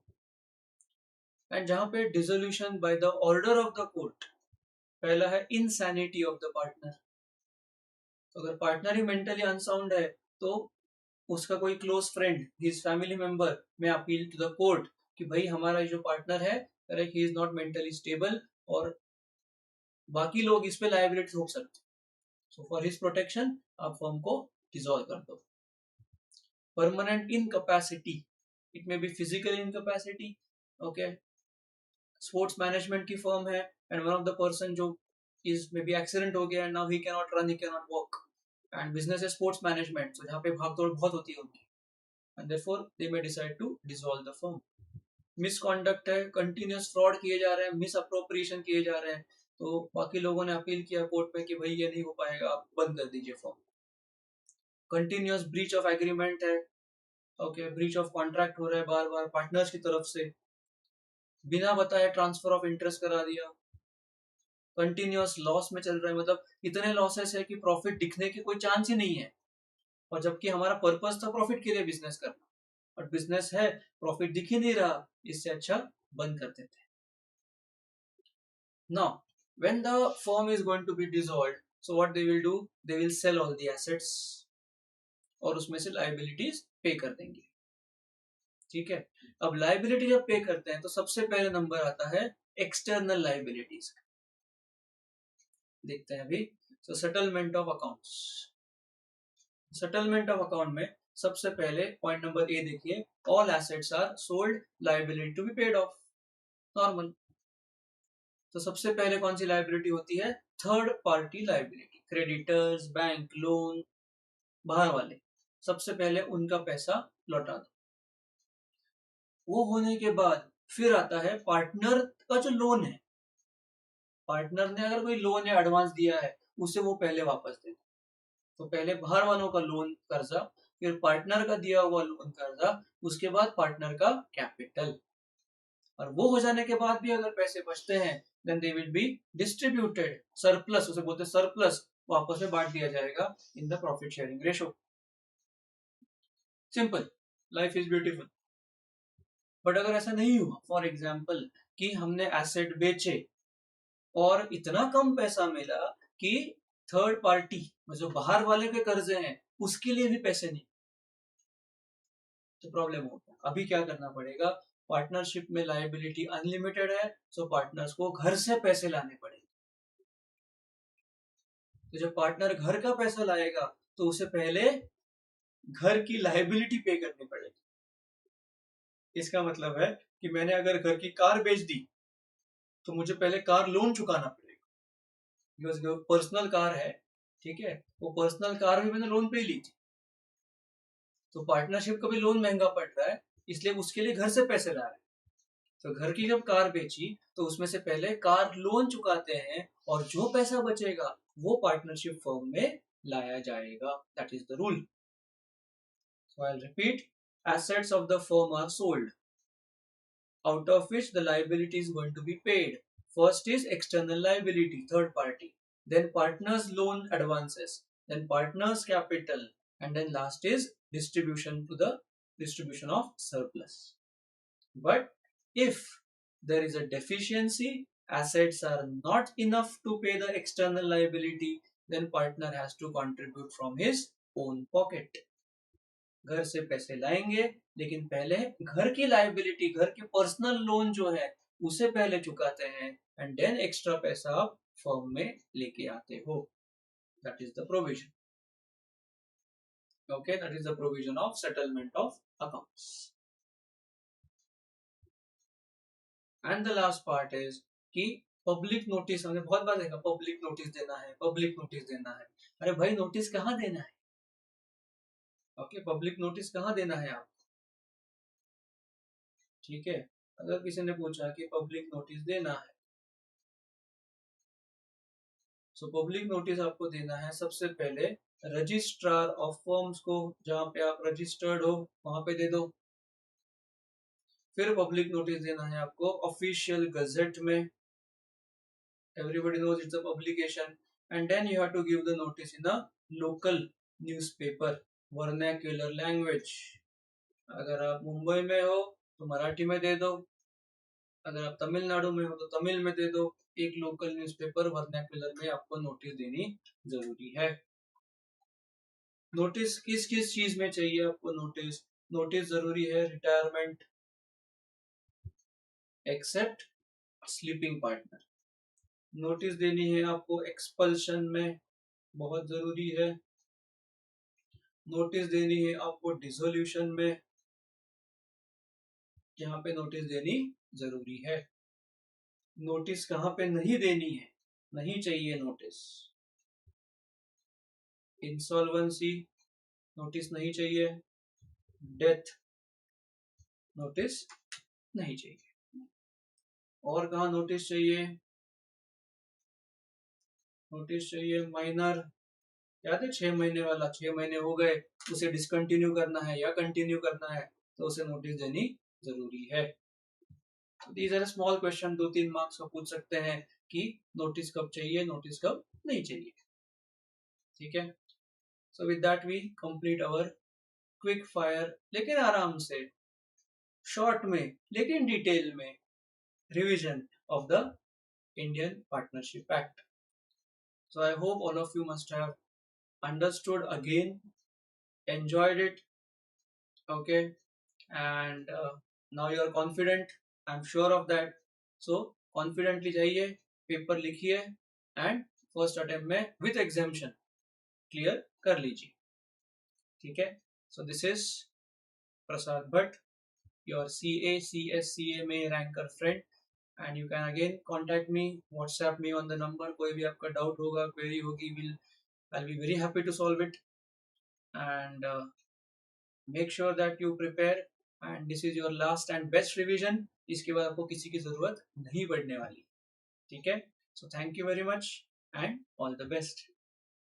And जहां पे dissolution by the order of the court, पहला है इनसैनिटी ऑफ द पार्टनर, तो अगर पार्टनर ही मेंटली अनसाउंड है तो उसका कोई close friend, his family member में अपील टू द कोर्ट कि भाई हमारा जो पार्टनर है, he is not mentally stable और बाकी लोग इस पे लायबिलिटी थोप सकते, सो फॉर हिज प्रोटेक्शन आप फर्म को डिसॉल्व कर दो। Permanent incapacity, it may be physical incapacity, okay, sports management की फर्म है and one of the person जो इज मे बी एक्सीडेंट हो गया, now he can not run, he can not walk, and business है sports management, तो जहाँ पे भागदौड़ बहुत होती है उनकी, and therefore they may decide to dissolve the firm. Misconduct है, कंटिन्यूस फ्रॉड किए जा रहे हैं, मिस अप्रोप्रिएशन किए जा रहे हैं, तो बाकी लोगों ने अपील किया कोर्ट में कि भाई ये नहीं हो पाएगा, आप बंद कर दीजिए form. Continuous breach of agreement है, ओके, ब्रीच ऑफ कॉन्ट्रैक्ट हो रहा है बार बार पार्टनर्स की तरफ से, बिना बताए ट्रांसफर ऑफ इंटरेस्ट करा दिया, कंटिन्यूस लॉस में चल रहा है, मतलब इतने लॉसेस है कि प्रॉफिट दिखने की कोई चांस ही नहीं है, और जबकि हमारा पर्पस था प्रॉफिट के लिए बिजनेस करना, और बिजनेस है, प्रॉफिट दिख ही नहीं रहा, इससे अच्छा बंद कर देते हैं। Now when the firm is going to be dissolved, so what they will do, they will sell all the assets और उसमें से लायबिलिटीज पे कर देंगे, ठीक है। अब लायबिलिटी जब पे करते हैं तो सबसे पहले नंबर आता है एक्सटर्नल लायबिलिटीज, देखते हैं अभी। So settlement of accounts, settlement of account में सबसे पहले पॉइंट नंबर ए देखिए, all assets are sold, liability to be paid off, normal. तो सबसे पहले कौन सी लायबिलिटी होती है, third party liability, creditors, bank, loan, बाहर वाले, सबसे पहले उनका पैसा लौटा दो। वो होने के बाद फिर आता है पार्टनर का जो लोन है, पार्टनर ने अगर कोई लोन या एडवांस दिया है उसे वो पहले वापस दे, तो पहले बाहर वालों का लोन कर्जा, फिर पार्टनर का दिया हुआ लोन कर्जा, उसके बाद पार्टनर का कैपिटल, और वो हो जाने के बाद भी अगर पैसे बचते हैं then they will be distributed, surplus उसे बोलते हैं, सरप्लस वापस में बांट दिया जाएगा in the profit sharing ratio. Simple, life is beautiful. But अगर ऐसा नहीं हुआ, फॉर एग्जाम्पल कि हमने एसेट बेचे और इतना कम पैसा मिला कि थर्ड पार्टी जो बाहर वाले के कर्जे हैं उसके लिए भी पैसे नहीं, तो प्रॉब्लम होता है। अभी क्या करना पड़ेगा, पार्टनरशिप में लायबिलिटी अनलिमिटेड है, सो पार्टनर्स को घर से पैसे लाने पड़ेंगे। तो जब पार्टनर घर का पैसा लाएगा तो उसे पहले घर की लायबिलिटी पे करनी पड़ेगी। इसका मतलब है कि मैंने अगर घर की कार बेच दी तो मुझे पहले कार लोन चुकाना पड़ेगा, बिकॉज पर्सनल कार है, ठीक है, वो पर्सनल कार भी मैंने लोन पे ही ली थी, तो पार्टनरशिप का भी लोन महंगा पड़ रहा है, इसलिए उसके लिए घर से पैसे ला रहे हैं। तो घर की जब कार बेची तो उसमें से पहले कार लोन चुकाते हैं, और जो पैसा बचेगा वो पार्टनरशिप फर्म में लाया जाएगा, that is the rule. So I repeat, assets of the firm are sold, out of which the liability is going to be paid. First is external liability, third party, then partners loan advances, then partners capital, and then last is distribution to the distribution of surplus. But if there is a deficiency, assets are not enough to pay the external liability, then partner has to contribute from his own pocket. घर से पैसे लाएंगे, लेकिन पहले घर की liability, घर के पर्सनल लोन जो है उसे पहले चुकाते हैं, एंड देन एक्स्ट्रा पैसा आप फर्म में लेके आते हो, that is the provision, okay, that is the provision of settlement of accounts. And the last part is कि पब्लिक नोटिस, हमने बहुत बार देखा पब्लिक नोटिस देना है, पब्लिक नोटिस देना है, अरे भाई नोटिस कहाँ देना है, ओके, पब्लिक नोटिस कहाँ देना है आप, ठीक है। अगर किसी ने पूछा कि पब्लिक नोटिस देना है, सो पब्लिक नोटिस आपको देना है सबसे पहले रजिस्ट्रार ऑफ फर्म्स को, जहां पे आप रजिस्टर्ड हो वहां पे दे दो। फिर पब्लिक नोटिस देना है आपको ऑफिशियल गजेट में, everybody knows it's a publication, and then you have to give the notice in a local newspaper, vernacular language। अगर आप मुंबई में हो तो मराठी में दे दो, अगर आप तमिलनाडु में हो तो तमिल में दे दो, एक लोकल न्यूज़पेपर वर्नाक्युलर में आपको नोटिस देनी जरूरी है। नोटिस किस किस चीज में चाहिए आपको नोटिस, नोटिस जरूरी है retirement, except sleeping partner, notice देनी है आपको एक्सपल्शन में, बहुत जरूरी है, नोटिस देनी है आपको डिसोल्यूशन में, यहाँ पे नोटिस देनी जरूरी है। नोटिस कहाँ पे नहीं देनी है, नहीं चाहिए नोटिस, इंसॉल्वेंसी नोटिस नहीं चाहिए, डेथ नोटिस नहीं चाहिए। और कहाँ नोटिस चाहिए? नोटिस चाहिए माइनर, याद है 6 महीने वाला, 6 महीने हो गए, उसे डिसकंटिन्यू करना है या कंटिन्यू करना है तो उसे नोटिस देनी जरूरी है। These are small question, 2-3 marks का पूछ सकते हैं कि नोटिस कब चाहिए, नोटिस कब नहीं चाहिए। ठीक है, so with that we complete our quick fire, लेकिन आराम से, शॉर्ट में लेकिन डिटेल में, revision of the Indian partnership Act. So I hope all of you must have understood again, enjoyed it, okay, and now you are confident. I'm sure of that. So confidently जाइए, paper लिखिए and first attempt में with एग्जामिशन clear कर लीजिए। ठीक है, so this is Prasad Bhatt, your CA CSCA में ranker friend, and you can again contact me, WhatsApp me on the number. कोई भी आपका डाउट होगा, क्वेरी होगी, will I'll be very happy to solve it, and make sure that you prepare, and this is your last and best revision। इसके बाद आपको किसी की जरूरत नहीं पड़ने वाली। ठीक है, so thank you very much and all the best।